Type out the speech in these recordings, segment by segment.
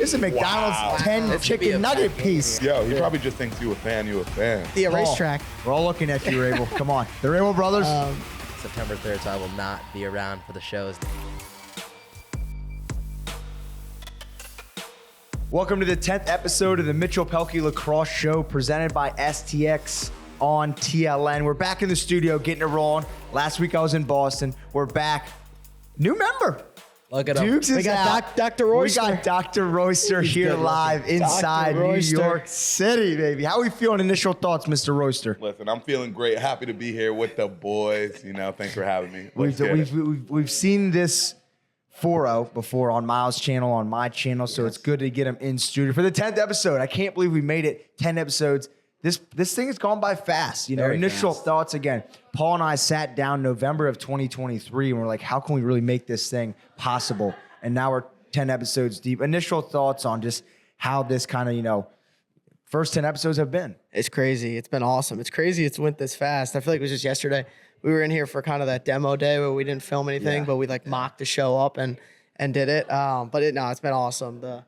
This is a McDonald's 10 chicken nugget piece. Yo, he probably just thinks you a fan. The racetrack. We're all looking at you, Rabel. Come on. The Rabel brothers. September 3rd, so I will not be around for the shows. Welcome to the 10th episode of the Mitchell Pehlke Lacrosse Show presented by STX on TLN. We're back in the studio getting it rolling. Last week I was in Boston. We're back. New member. Look at him. Dukes is We got out. Dr. Royster. We got Dr. Royster here live inside New York City, baby. How are we feeling? Initial thoughts, Mr. Royster? Listen, I'm feeling great. Happy to be here with the boys. You know, thanks for having me. We've seen this 4-0 before on Miles' channel, on my channel, so it's good to get him in studio for the 10th episode. I can't believe we made it 10 episodes. This thing has gone by fast. You know, Very initial fast. thoughts again. Paul and I sat down November of 2023 and we're like, how can we really make this thing possible? And now we're 10 episodes deep. Initial thoughts on just how this kind of, you know, first 10 episodes have been. It's crazy. It's been awesome. It's crazy it's went this fast. I feel like it was just yesterday. We were in here for kind of that demo day where we didn't film anything, but we like mocked the show up and did it. It's been awesome.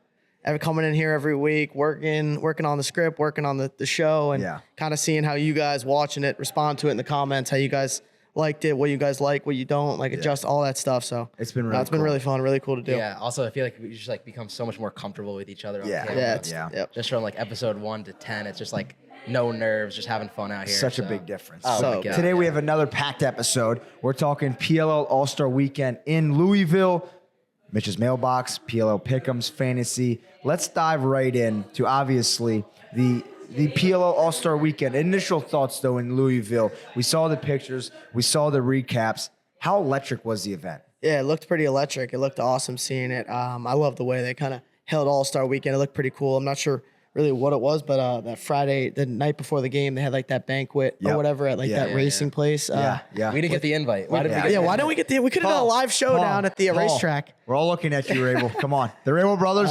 Coming in here every week, working on the script, working on the show, and kind of seeing how you guys watching it, respond to it in the comments, how you guys liked it, what you guys like, what you don't, like adjust all that stuff. So It's been really been really fun, really cool to do. Yeah. Also, I feel like we just like become so much more comfortable with each other on camera. Yep. Just from like episode 1 to 10, it's just like no nerves, just having fun out here. Such a big difference. Oh, So my God. Today we have another packed episode. We're talking PLL All-Star Weekend in Louisville. Mitch's Mailbox, PLL Pick'ems, Fantasy. Let's dive right in to obviously the PLL All-Star Weekend. Initial thoughts though in Louisville. We saw the pictures, we saw the recaps. How electric was the event? Yeah, it looked pretty electric. It looked awesome seeing it. I love the way they kind of held All-Star Weekend. It looked pretty cool. I'm not sure really what it was, but that Friday, the night before the game, they had like that banquet or whatever at like that racing place. We didn't get the invite. Why didn't we get Yeah, why don't we get the? We could have done a live show down at the racetrack. We're all looking at you, Rabel. Come on. The Rabel brothers.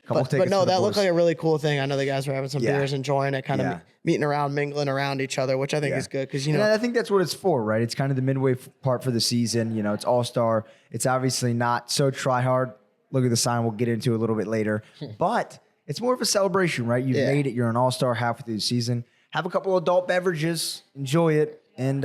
But no, that looked like a really cool thing. I know the guys were having some beers, enjoying it, kind of Yeah. meeting around, mingling around each other, which I think is good because, you And know. I think that's what it's for, right? It's kind of the midway part for the season. You know, it's all-star. It's obviously not so try-hard. Look at the sign. We'll get into it a little bit later. But it's more of a celebration, right? You've made it. You're an all-star halfway through the season. Have a couple adult beverages. Enjoy it. And,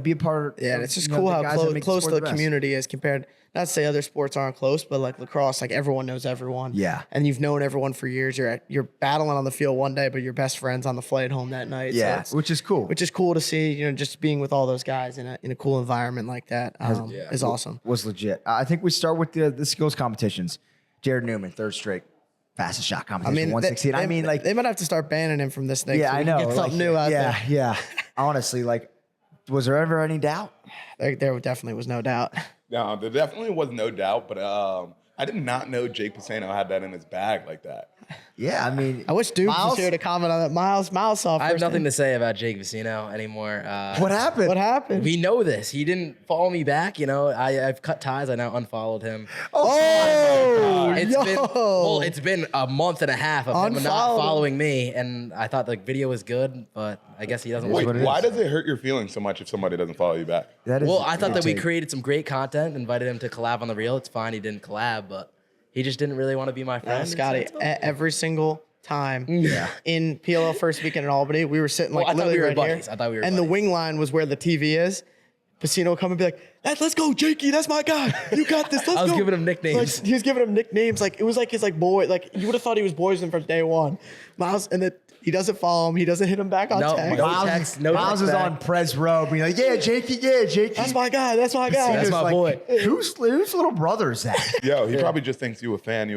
be a part of Yeah, it's just you know, cool the how guys that make close sport the best. community is compared. Not to say other sports aren't close, but like lacrosse, like everyone knows everyone. Yeah. And you've known everyone for years. You're battling on the field one day, but your best friends on the flight home that night. So Yeah, it's- which is cool. which is cool to see. You know, just being with all those guys in a cool environment like that is awesome. Was legit. I think we start with the skills competitions. Jared Newman, third straight fastest shot competition, 116. They might have to start banning him from this thing. Yeah, so we I can know. Get something new out there. Yeah. Honestly, like, was there ever any doubt? There definitely was no doubt. No, there definitely was no doubt, but I did not know 𝐓𝐇𝐄 had that in his bag like that. Yeah, I mean, I wish Duke Miles? was here to comment on that. Miles saw I have first nothing thing. to say about 𝐓𝐇𝐄 anymore. What happened? What happened? We know this. He didn't follow me back. You know, I've cut ties. I now unfollowed him. Oh, It's been a month and a half of him not Unfollowed him. following me, and I thought the video was good, but I guess he doesn't. Wait, like why does it hurt your feelings so much if somebody doesn't follow you back? That is Well, I thought that we take. created some great content, invited him to collab on the reel. It's fine, he didn't collab, but he just didn't really want to be my friend. Scotty, every single time Yeah. in PLL first weekend in Albany, we were sitting like Well, I thought literally we were right buddies. here. I thought we were And the buddies. wing line was where the TV is. Pacino would come and be like, let's go, Jakey. That's my guy. You got this. Let's go. I was giving him nicknames. Like, he was giving him nicknames. Like, it was like his like boy. Like, you would have thought he was boys from day one. Miles, and then he doesn't follow him. He doesn't hit him back on No, text. no Miles, text, no Miles text is back. on Prez Row, being like, yeah, Jakey. That's my guy. That's my guy. That's It's my like, boy. Whose little brother is that? Yo, he probably just thinks you a fan.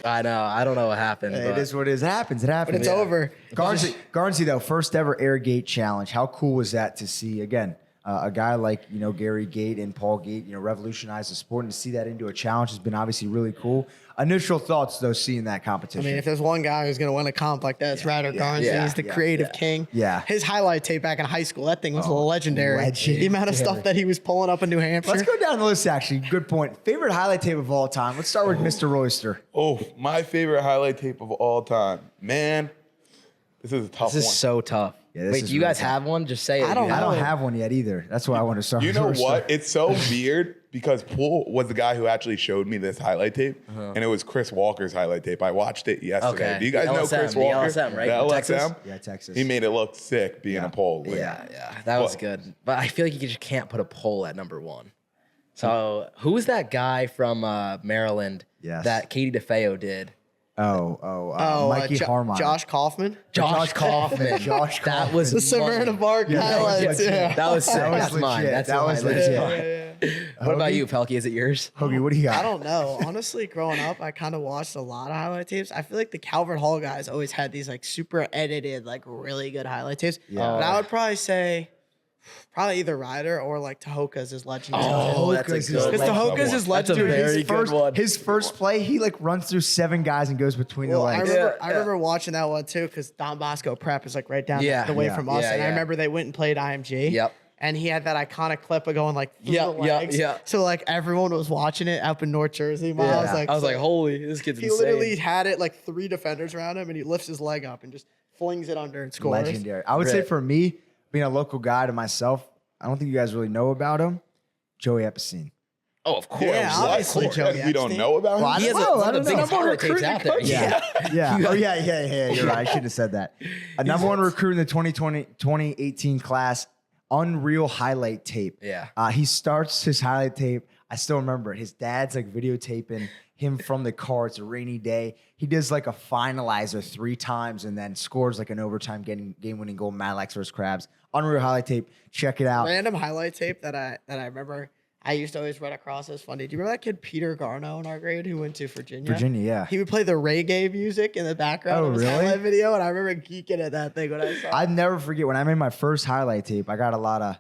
I know. I don't know what happened. It but is what it is. It happens. It happens. But it's over. Garnsey, though, first ever Air Gate challenge. How cool was that to see, again, a guy like, Gary Gate and Paul Gate, revolutionize the sport, and to see that into a challenge has been obviously really cool. Initial thoughts, though, seeing that I competition. mean, if there's one guy who's going to win a comp like that, it's Ryder Garnsey. He's the creative king. Yeah. His highlight tape back in high school, that thing was legendary. legendary. The amount of stuff that he was pulling up in New Hampshire. Let's go down the list, actually. Good point. Favorite highlight tape of all time? Let's start with Mr. Royster. Oh, my favorite highlight tape of all time. Man, this is a tough This is one. so tough. Yeah, this Wait, is do you really guys tough. have one? Just say it. I don't I don't know. have one yet either. That's why I want to start. You know what? It's so weird because Poole was the guy who actually showed me this highlight tape, and it was Chris Walker's highlight tape. I watched it yesterday. Okay. Do you guys The know LSM, Chris the Walker? LSM, right? The In LSM? Texas? Yeah, Texas. He made it look sick being a pole. Yeah, that was good. But I feel like you just can't put a poll at number 1. So who was that guy from Maryland Yes. that Katie DeFeo did? Mikey Harmon. Josh Kaufman. Josh Kaufman. Josh That was The Savannah Park Yeah, that was highlights. legit. Yeah. That was sick. That was That's mine. legit. That's That was mine. legit. What about you, Pehlke? Is it yours? Hoagie, what do you got? I don't know. Honestly, growing up, I kind of watched a lot of highlight tapes. I feel like the Calvert Hall guys always had these like super edited, like really good highlight tapes. Yeah. But I would probably say either Ryder or like Tahoka's is legendary. Oh, that's a Tahoka's good is Because one. Tahoka's is That's a legendary. very His good first- one. His first play, he like runs through 7 guys and goes between the Well, I legs. remember, I Yeah. remember watching that one too because Don Bosco Prep is like right down Yeah. the way Yeah. from us. Yeah, And I yeah. remember they went and played IMG. Yep. And he had that iconic clip of going like through Yep, the yep, legs. yep. So like everyone was watching it up in North Jersey. Miles. I was like, holy, this kid's he insane. literally had it like 3 defenders around him, and he lifts his leg up and just flings it under and scores. Legendary. I would say Rip. for me, being a local guy to myself, I don't think you guys really know about him. Joey Epstein. Oh, of course. Yeah, What? obviously, What? Joey We don't Epstein. know about him? Well, I He has don't a know. lot I of don't big know. highlight tapes out there. Yeah. Oh, yeah. You're right. I should have said that. A number 1 recruit in the 2018 class. Unreal highlight tape. Yeah. He starts his highlight tape. I still remember it. His dad's like videotaping him from the car. It's a rainy day. He does like a finalizer 3 times and then scores like an overtime game-winning goal. Madlax versus Crabs. Unreal highlight tape. Check it out. Random highlight tape that I remember. I used to always run across as funny. Do you remember that kid Peter Garno in our grade who went to Virginia? Virginia, yeah. He would play the reggae music in the background Oh, of his really? highlight video, and I remember geeking at that thing when I saw it. I'd never forget when I made my first highlight tape. I got a lot of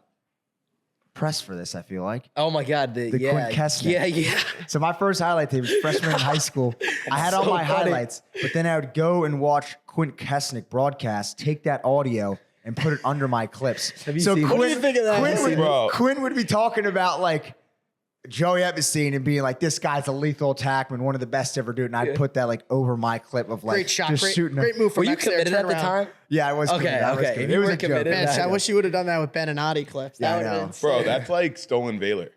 press for this, I feel like. Oh my God. The 𝐓𝐇𝐄. Yeah. So my first highlight tape was freshman in high school. I had all so my funny. highlights, but then I would go and watch 𝐓𝐇𝐄 broadcast, take that audio and put it under my clips. Have you so seen Quinn, What do you think of that? Quinn, would, Bro. Quinn would be talking about like Joey Epstein and being like, this guy's a lethal attackman, one of the best to ever do it. And I'd put that like over my clip of like Great shot, just great, shooting him. great move Were from you X there, committed turn at the around. time? Yeah, I was. Okay, committed. I was okay. committed. If It you was were a joke. committed, Man, Yeah, I wish you would have done that with Ben and Adi clips. Yeah, I That would know. have been Bro, sick. that's like stolen Valor.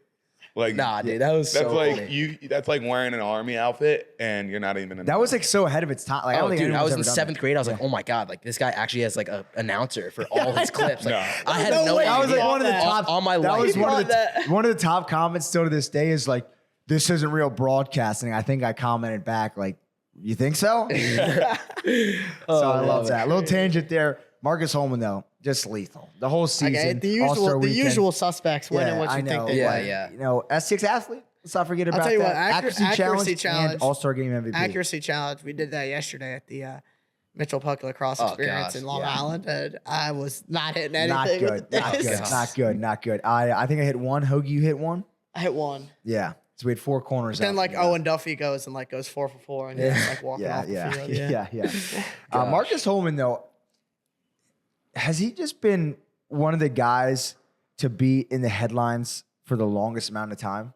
Like, Nah, dude, that was that's so like funny. that's like wearing an army outfit and you're not even in That was like so ahead of its time. Like, I Oh, don't think dude, I anyone's was in ever done 7th that. grade. I was like, oh my God, like this guy actually has like a announcer for all his clips. Like, No. I had No no way. idea. That was like one of the top. on my that life. was one of the that. one of the top comments still to this day is like, "This isn't real broadcasting." I think I commented back like, "You think so?" So I love that. Little tangent there. Marcus Holman though, just lethal. The whole season. Okay, the All-Star usual, the weekend. usual suspects winning Yeah, what I you think know. they Yeah, win. yeah. You know, S6 athlete. Let's not forget about tell you that. what, accuracy and challenge. All-Star Game MVP. Accuracy challenge. We did that yesterday at the Mitchell Pehlke Lacrosse Oh, experience gosh, in Long yeah. Island, and I was not hitting Not anything. good. with the Not disc. good. discs. Not good. Not good. I think I hit one. Hoagie, you hit one. I hit one. Yeah. So we had 4 corners. Then out like there. Owen Duffy goes and like goes 4 for 4 and he's like walking Yeah, off the yeah, field. yeah. Marcus Holman, though, has he just been one of the guys to be in the headlines for the longest amount of time?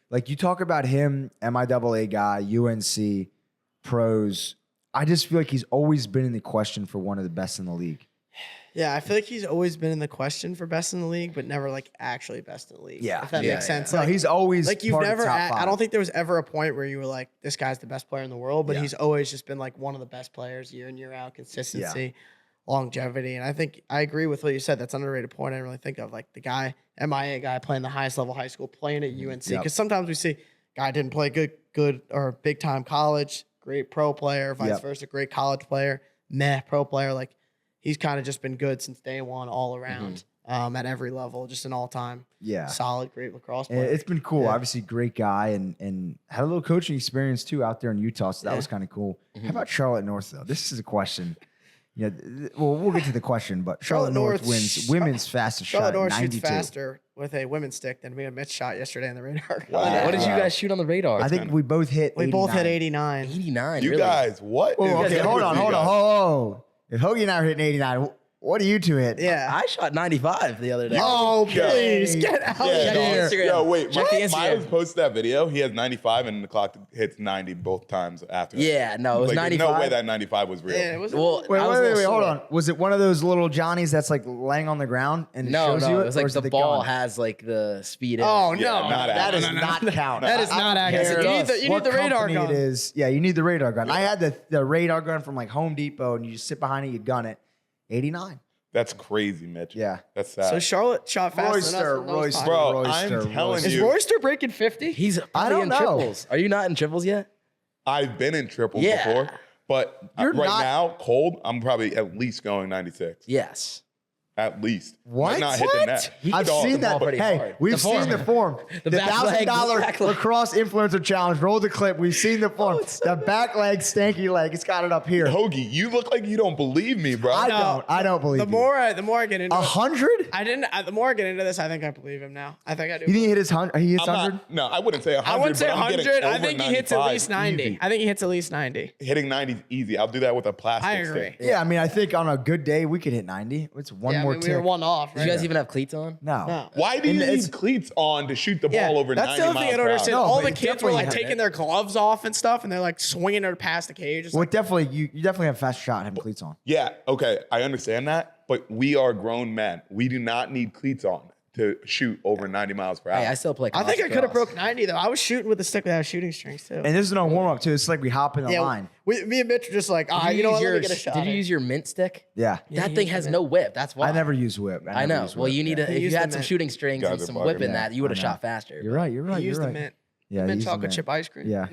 Like you talk about him, MIAA guy, UNC, pros. I just feel like he's always been in the question for one of the best in the league. Yeah, I feel like he's always been in the question for best in the league, but never like actually best in the league. Yeah. If that Yeah, makes sense. No, Like, he's always like you've part of never the top I 5. don't think there was ever a point where you were like, this guy's the best player in the world, but Yeah. he's always just been like one of the best players year in, year out, consistency, longevity. And I think I agree with what you said. That's an underrated point I didn't really think of. Like the guy, MIA guy playing the highest level high school, playing at UNC. Yep. Because sometimes we see guy didn't play good or big time college, great pro player, vice Yep. versa, great college player, meh pro player. Like he's kind of just been good since day one all around. At every level, just an all-time Yeah. solid, great lacrosse And player. it's been cool. Yeah. Obviously, great guy and had a little coaching experience too out there in Utah. So that was kind of cool. How about Charlotte North though? This is a question. Yeah, well, we'll get to the question, but Charlotte North wins women's fastest Charlotte shot, North 92. shoots faster with a women's stick than me and Mitch shot yesterday in the radar. Wow. What did you guys shoot on the radar? I think we both hit. We both hit 89. 89. 89. You really? guys, what? Oh, is okay, up hold with on, you hold on, guys? hold on. If Hoagie and I are hitting 89, What are you two hitting? Yeah. I shot 95 the other day. Oh, please get out Yeah, of here. Instagram. Yo, wait, Check the Instagram. Miles posted that video. He has 95 and the clock hits 90 both times after. that. Yeah, no, it was Like, 95. there's no way that 95 was real. Yeah, it was Well, Wait, I was a wait, little hold sore. on. Was it one of those little Johnnies that's like laying on the ground and it No, shows you no, it? it was or like is the it ball gun? has like the speed in Oh, it. Yeah, no. not That accurate. does not count. That is not accurate. care You need what the radar company gun. It is. Yeah, you need the radar gun. I had the radar gun from like Home Depot, and you just sit behind it, you gun it. 89. That's crazy, Mitch. Yeah. That's sad. So Charlotte shot faster than us. in those Royster. times. Bro, Royster, I'm telling Royster. Is you, Royster breaking 50? He's I probably don't in know. triples. Are you not in triples yet? I've been in triples Yeah. before, but You're right not- now, cold, I'm probably at least going 96. Yes. At least. What? Might not hit the What? net. I've Dog, seen the that. ball pretty Hey, hard. we've The seen form. the form. The back leg, $1,000 back leg. lacrosse influencer challenge. Roll the clip. We've seen the form. The back leg, stanky leg. It's got it up here. Hoagie, you look like you don't believe me, bro. I don't believe The you. more I get into it, 100? the more I get into this, I think I believe him now. I think I do. You think he hit his 100? He hits I'm 100? not, no, I wouldn't say 100. I wouldn't say but I'm getting 100. I over think he hits at 95 least 90. easy. I think he hits at least 90. Hitting 90 is easy. I'll do that with a plastic I agree. stick. Yeah, I mean, I think on a good day we could hit 90. It's one Yeah, more I mean, tick. we were one off, Did right? you guys even have cleats on? No. No. Why do you And it's- need cleats on to shoot the Yeah, ball over that's 90 the other miles thing I don't per hour? understand. No, All but the it kids were definitely like had taking it. their gloves off and stuff, and they're like swinging it past the cage. It's Well, like, definitely, you definitely have fast shot having cleats on. Yeah, okay, I understand that, but we are grown men. We do not need cleats on to shoot over 90 miles per hour. Hey, I still play. I think I could have cross. broke 90 though. I was shooting with the stick without shooting strings too. And this is no warm up too. It's like we hop in the line. Me and Mitch were just like, Did you know use what? Let your- me get a shot. Did you in. use your mint stick? Yeah. That he thing used has the no whip. That's why. I never use whip. I know. Well, you need to. He If you used had the some mint. shooting strings Guys and are some bugging. whip in Yeah, that, you would have I know. shot faster. You're right. You're right. He You're used right. the mint. Yeah, The mint he used the chocolate mint. chip ice cream. Yeah.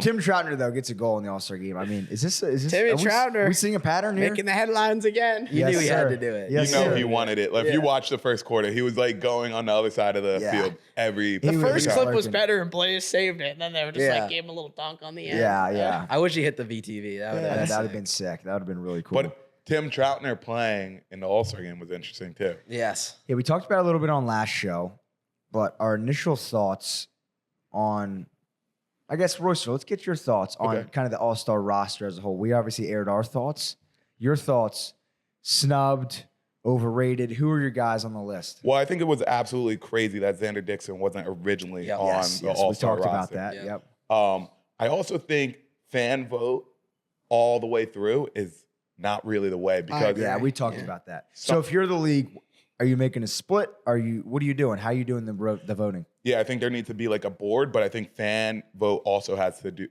Tim Troutner though gets a goal in the All-Star game. I mean, is this Timmy are we- Troutner we seeing a pattern here? Making the headlines again. You Yes, knew he sir. had to do it. Yes, You know sir. he wanted it. Like, if you watch the first quarter, he was like going on the other side of the Yeah. field every. The He was first just clip was working. better, and Blaze saved it, and then they were just Yeah. like gave him a little dunk on the end. Yeah. I wish he hit the VTV. That would That have would have been sick. That would have been really cool. But Tim Troutner playing in the All-Star game was interesting too. Yes. Yeah, we talked about it a little bit on last show, but our initial thoughts on, I guess, Royster, let's get your thoughts on Okay. kind of the All-Star roster as a whole. We obviously aired our thoughts. Your thoughts, snubbed, overrated. Who are your guys on the list? Well, I think it was absolutely crazy that Xander Dixon wasn't originally Yeah. on the we All-Star talked about roster. that. Yeah. Yep. I also think fan vote all the way through is not really the way because agree. Yeah, we talked about that. So if you're the league, are you making a split? What are you doing? How are you doing the voting? Yeah, I think there needs to be like a board, but I think fan vote also has to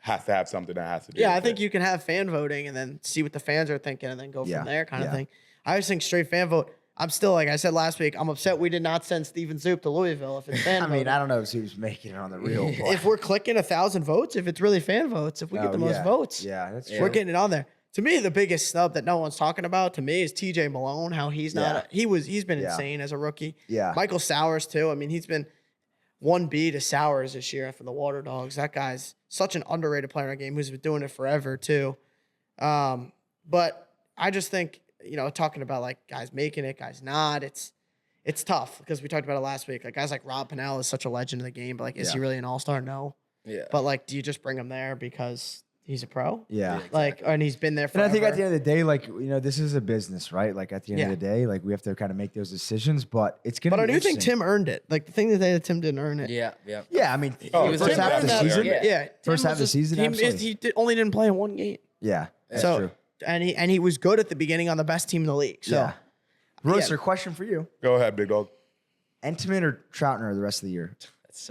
have something that has to do. Yeah, I with think it. you can have fan voting and then see what the fans are thinking and then go Yeah, from there kind of yeah. thing. I just think straight fan vote. I'm still, like I said last week, I'm upset we did not send Steven Zoop to Louisville if it's fan I mean, voting. I don't know who's making it on the real. If we're clicking 1,000 votes, if it's really fan votes, if we get the most votes, Yeah, that's true. we're getting it on there. To me, the biggest snub that no one's talking about to me is TJ Malone. How he's not. He's been Yeah. insane as a rookie. Yeah. Michael Sowers too. I mean, he's been 1B to Sowers this year for the Water Dogs. That guy's such an underrated player in our game who's been doing it forever too. But I just think, talking about like guys making it, guys not. It's tough because we talked about it last week. Like guys like Rob Pennell is such a legend in the game, but like, is he really an all-star? No. Yeah. But like, do you just bring him there because he's a pro? Yeah. Like, and he's been there And forever. I think at the end of the day, like, this is a business, right? Like at the end of the day, like we have to kind of make those decisions, but it's going to But be I do think interesting. Tim earned it. Like the thing that Tim didn't earn it. Yeah. Yeah. Yeah, I mean, Oh, first Tim half of earned the that. season. Yeah. Yeah. First half of the season, absolutely. He only didn't play in one game. Yeah, that's So true. and he was good at the beginning on the best team in the league. So Yeah. Royster, question for you. Go ahead, big dog. Entman or Troutner the rest of the year?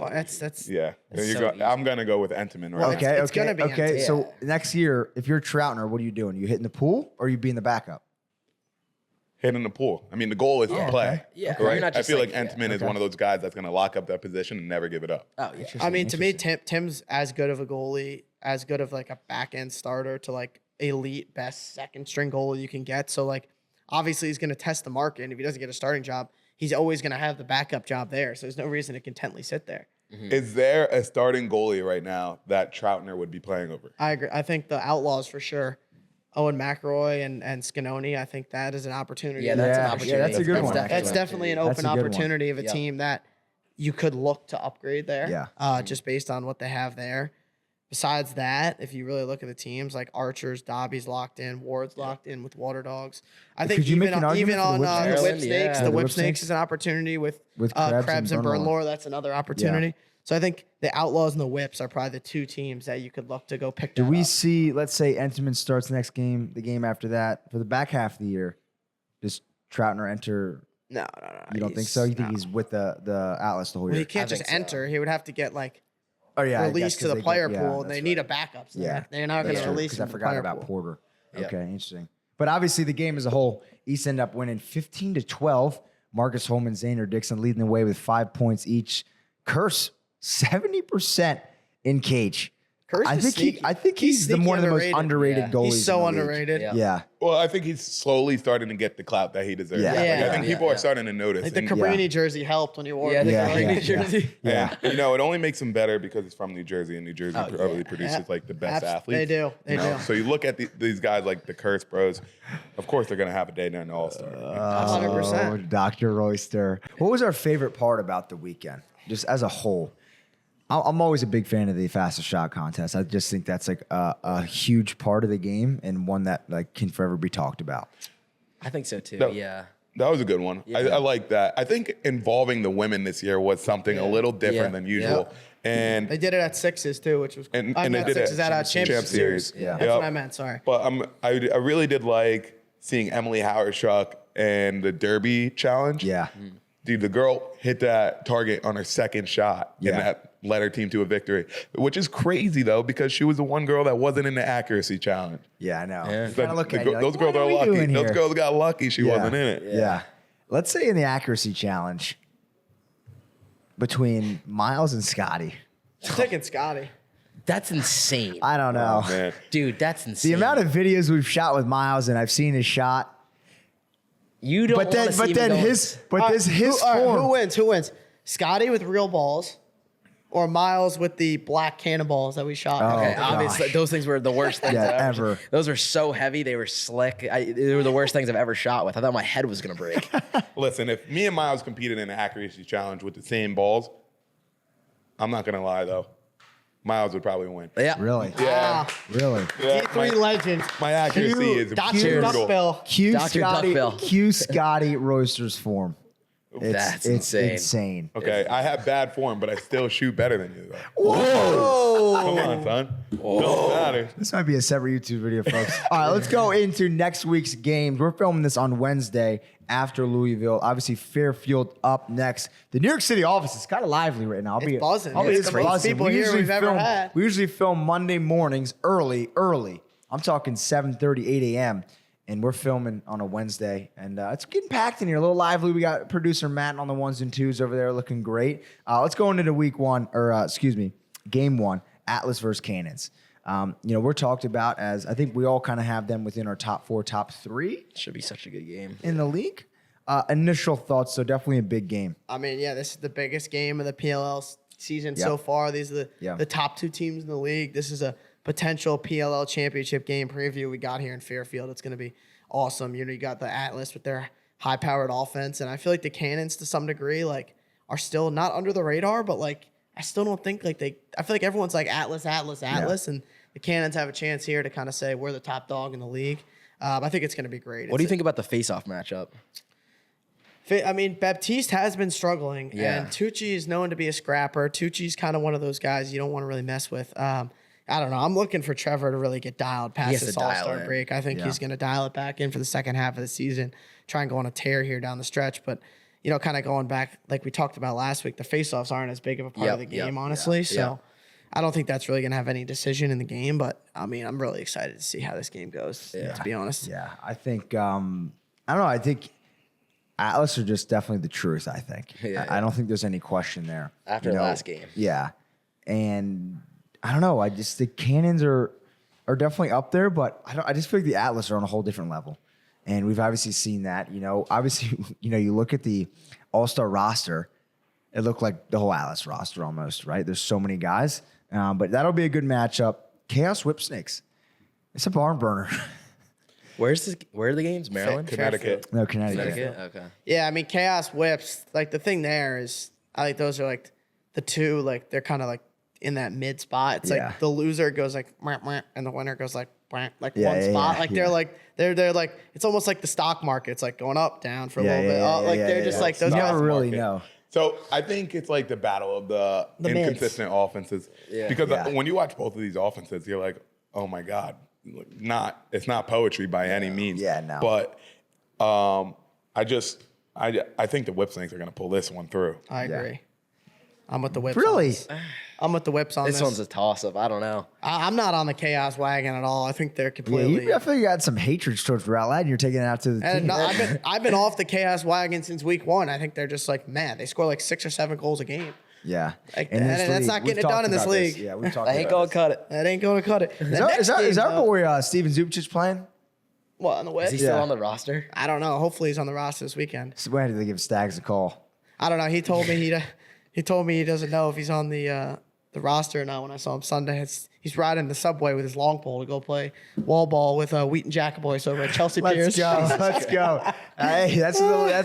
that's Yeah, That's you so go. easy. I'm gonna go with Entenmann right Well, now. Okay, it's okay, gonna be okay. Entman. So next year, if you're Troutner, what are you doing? You hitting the pool or you being the backup? Hitting the pool. I mean, the goal is to play. Yeah. Right? You're not I just feel like like- Entenmann is one of those guys that's gonna lock up that position and never give it up. Oh yeah. I mean, to me, Tim's as good of a goalie, as good of like a back end starter to like elite best second string goalie you can get. So like, obviously he's gonna test the market, and if he doesn't get a starting job, he's always gonna have the backup job there. So there's no reason to contently sit there. Is there a starting goalie right now that Troutner would be playing over? I agree. I think the Outlaws for sure. Owen McElroy and Scanoni. I think that is an opportunity. Yeah, that's an Yeah, opportunity. that's a good one, That's actually. definitely an That's open a good one. opportunity of a Yeah. team that you could look to upgrade there. Yeah. Just based on what they have there. besides that, if you really look at the teams, like Archer's, Dobby's locked in, Ward's locked in with Water Dogs. I think Could you make even an on, even argument for on the the Whip Whip Snakes? Snakes, Yeah. the The Whip Whip Snakes Snakes? is an opportunity with Krebs and and Burnlore. That's another opportunity. So I think the Outlaws and the Whips are probably the two teams that you could look to go pick. Do that we up. see, let's say Entenmann starts next game, the game after that, for the back half of the year, does Troutner enter? No. You don't think so? You think he's with the Atlas the whole Well, year? he can't I just think so. enter. He would have to get like Oh, yeah. I guess released to 'cause the they player get- pool. that's They right. need a backup. So Yeah. they're not going That's to true, release because him I to the forgot player about pool. Porter. Yep. Okay, interesting. But obviously the game as a whole, East end up winning 15-12. Marcus Holman, Xander Dixon leading the way with 5 points each. Curse 70% in cage. Curse I is think sneaky. I think He's he's the sneaky one of the most underrated. underrated Yeah. goalies. He's so in the league. underrated. Yeah. Yeah. Well, I think he's slowly starting to get the clout that he deserves. Yeah. Like, Yeah. I think people are starting to notice. Like the And, Cabrini jersey helped when you wore Yeah, the the Cabrini Cabrini jersey. Yeah. and, it only makes him better because he's from New Jersey, and New Jersey probably produces like the best athletes. They do. They do. So you look at these guys like the Curse Bros. Of course, they're going to have a day nine All-Star. 100%. Oh, Dr. Royster. What was our favorite part about the weekend, just as a whole? I'm always a big fan of the fastest shot contest. I just think that's like a huge part of the game and one that like can forever be talked about. I think so too. That- Yeah. That was a good one. Yeah. I like that. I think involving the women this year was something a little different Yeah. than usual. And They did it at sixes too, which was cool. And I they meant did it sixes at at Champ Champ Series. Series. Yeah. That's Yep. what I meant. Sorry. But I really did like seeing Emily Howard-Schuck and the Derby challenge. Yeah. Dude, the girl hit that target on her second shot, Yeah. and that led her team to a victory, which is crazy, though, because she was the one girl that wasn't in the accuracy challenge. Yeah, I know. Yeah. You kinda look The at it, gir- you're those like, girls what are we lucky. doing Those here? girls got lucky she wasn't in it. Yeah. Let's say in the accuracy challenge between Miles and Scotty. I'm taking Scotty. That's insane. I don't know. Oh, man. Dude, that's insane. The amount of videos we've shot with Miles and I've seen his shot. you don't But then wanna see me going- his All right, form. who wins? Who wins? Scotty with real balls, or Miles with the black cannonballs that we shot? Oh, Okay, gosh. obviously those things were the worst things Yeah, I've ever. Those were so heavy, they were slick. They were the worst things I've ever shot with. I thought my head was gonna break. Listen, if me and Miles competed in an accuracy challenge with the same balls, I'm not going to lie, though. Miles would probably win. Yeah. Really? Yeah. Really? Yeah, D3 legends. my accuracy is Dr. brutal. Duckbill. Q Scotty Royster's form. That's it's insane. insane. Okay, I have bad form, but I still shoot better than you, though. Whoa. Come on, son. Don't matter. This might be a separate YouTube video, folks. All right, let's go into next week's games. We're filming this on Wednesday after Louisville. Obviously, Fairfield up next. The New York City office is kind of lively right now. It's buzzing. I'll be It's the most buzzing. people We here usually we've ever film- had. We usually film Monday mornings early. I'm talking 7:30, 8 a.m. And we're filming on a Wednesday, and it's getting packed in here, a little lively. We got producer Matt on the ones and twos over there, looking great. Let's go into game one, Atlas versus Cannons. We're talked about as, I think we all kind of have them within our top 4, top 3 Should be such a good game. in the league. Initial thoughts, so definitely a big game. I mean, yeah, this is the biggest game of the PLL season Yep. so far. These are Yeah. the top 2 teams in the league. This is a potential PLL championship game preview we got here in Fairfield. It's going to be awesome. You got the Atlas with their high-powered offense, and I feel like the Cannons, to some degree, like are still not under the radar, but like I still don't think like I feel like everyone's like Atlas, and the Cannons have a chance here to kind of say we're the top dog in the league. I think it's going to be great. What do you think about the face-off matchup? I mean, Baptiste has been struggling, Yeah. and Tucci is known to be a scrapper. Tucci's kind of one of those guys you don't want to really mess with. I don't know. I'm looking for Trevor to really get dialed He past has this to dial All-Star in. break. I think Yeah. he's going to dial it back in for the second half of the season, try and go on a tear here down the stretch. But, kind of going back, like we talked about last week, the faceoffs aren't as big of a part of the game, honestly. So I don't think that's really going to have any decision in the game. But, I mean, I'm really excited to see how this game goes, to be honest. Yeah, I think, I don't know, I think Atlas are just definitely the truth, I think. Yeah, I don't think there's any question there. After the last game. Yeah. And I don't know. I just the Cannons are definitely up there, but I just feel like the Atlas are on a whole different level. And we've obviously seen that. Obviously, you look at the All-Star roster, it looked like the whole Atlas roster almost, right? There's so many guys. But that'll be a good matchup. Chaos Whip Snakes. It's a barn burner. Where are the games? Maryland? Connecticut. No, Connecticut. Connecticut? Okay. Yeah, I mean, Chaos Whips, like the thing there is, I think those are like the two, like they're kind of like in that mid spot. It's Yeah. like the loser goes like "Mwah, mwah," and the winner goes like "Mwah," like Yeah, one yeah, spot. yeah, Like yeah. they're like it's almost like the stock market. It's like going up, down for a Yeah, little bit. yeah, Like yeah, they're yeah, just yeah. like those You guys. never really market. know. So I think it's like the battle of the mids. inconsistent offenses. Yeah. Because Yeah. when you watch both of these offenses, you're like, oh my God, it's not poetry by any means. Yeah, no. But I think the Whip Snakes are going to pull this one through. I Yeah. agree. I'm with the whips. Really? On this. I'm with the whips on this. This one's a toss up. I don't know. I'm not on the chaos wagon at all. I think they're Yeah, completely. I feel you got some hatred towards Rowlett, and you're taking it out to the And team. no, I've been off the chaos wagon since week 1. I think they're just like, man, they score like 6 or 7 goals a game. Yeah. Like, In this and that's league, not we've getting it done talked in this about league. Yeah, we've talked I ain't about gonna this. cut it. That ain't going to cut it. Is our boy Steven Zubcic playing? What, on the whip? Is he still Yeah. on the roster? I don't know. Hopefully he's on the roster this weekend. So when did they give Stags a call? I don't know. He told me he doesn't know if he's on the roster or not. When I saw him Sunday, he's riding the subway with his long pole to go play wall ball with Wheaton Jackaboys over at Chelsea Let's Piers. go. Let's go. Hey, that's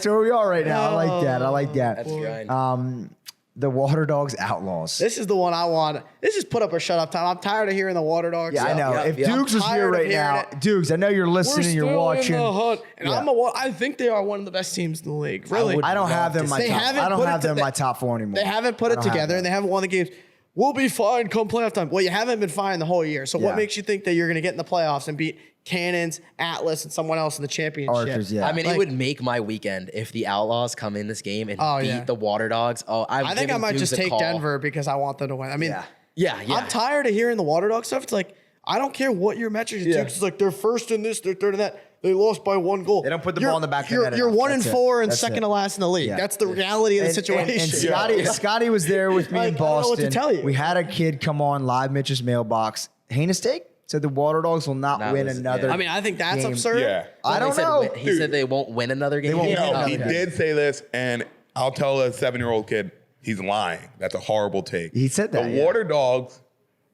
where we are right now. I like that. I like that. That's grind. The Water Dogs Outlaws. This is the one I want. This is put up or shut up time. I'm tired of hearing the Water Dogs. Yeah, I know. yeah, If yeah. Dukes was I'm here tired of right hearing now, it. Dukes, I know you're We're listening, still you're watching. in the hunt. And Yeah. I think they are one of the best teams in the league. Really. I don't have them in my They top. haven't I don't put it have to- them in my top 4 anymore. They haven't put I it don't have together, and them. they haven't won the games. We'll be fine come playoff time. Well, you haven't been fine the whole year. So Yeah. what makes you think that you're going to get in the playoffs and beat Cannons, Atlas, and someone else in the championship? Archers, yeah. I mean, Like- it would make my weekend if the Outlaws come in this game and beat yeah. the Water Dogs. Oh, I think I might just take Denver because I want them to win. I mean, Yeah. Yeah. I'm tired of hearing the Water Dog stuff. It's like, I don't care what your metrics are. Yeah. It's like they're first in this, they're third in that. They lost by 1 goal. They don't put the ball in the back of the net You're enough. 1 and That's it. 4 and That's second it. to last in the league. Yeah. That's the reality of the situation. And Scotty was there with me Like, in I don't know Boston. what to tell you. We had a kid come on live Mitch's mailbox. Heinous take said the Water Dogs will not That win was- another. yeah. I mean, I think that's game. absurd. Yeah. I don't know. He said they won't win another game. won't win No, another he game. did say this, and I'll tell a 7-year-old kid he's lying. That's a horrible take. He said that, The yeah. Water Dogs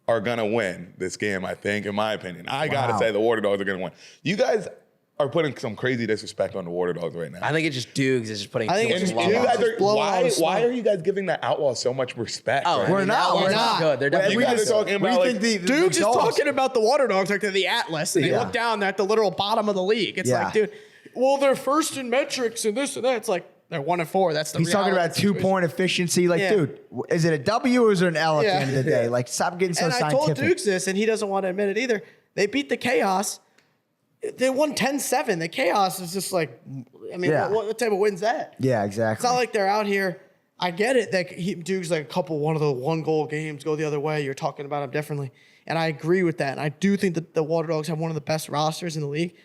are gonna win this game, I think, in my opinion. I gotta Wow. say the Water Dogs are gonna win. You guys are putting some crazy disrespect on the Water Dogs right now. I think it's just Dukes is just putting. I think too it's much just And love you on guys it. are, blowing out why of smoke. are you guys giving the Outlaws so much respect? Oh, right We're I mean, not. Outlaws We're are not. good. They're You definitely guys good. are talking about we like, think the Dude's just dogs- talking about the Water Dogs like they're the Atlas, and they Yeah. look down, they're at the literal bottom of the league. It's Yeah. like, dude, well, they're first in metrics and this and that. It's like they're 1 and 4. That's the He's talking reality about of the situation. 2-point efficiency. Like, Yeah. dude, is it a W or is it an L at Yeah. the end of the day? Like, stop getting so And I scientific. told Dukes this, and he doesn't want to admit it either. They beat the Chaos. They won 10-7. The Chaos is just like, I mean, Yeah. what type of win's that? Yeah, exactly. It's not like they're out here. I get it that Duke's like one of the 1-goal games go the other way. You're talking about them differently. And I agree with that. And I do think that the Water Dogs have one of the best rosters in the league.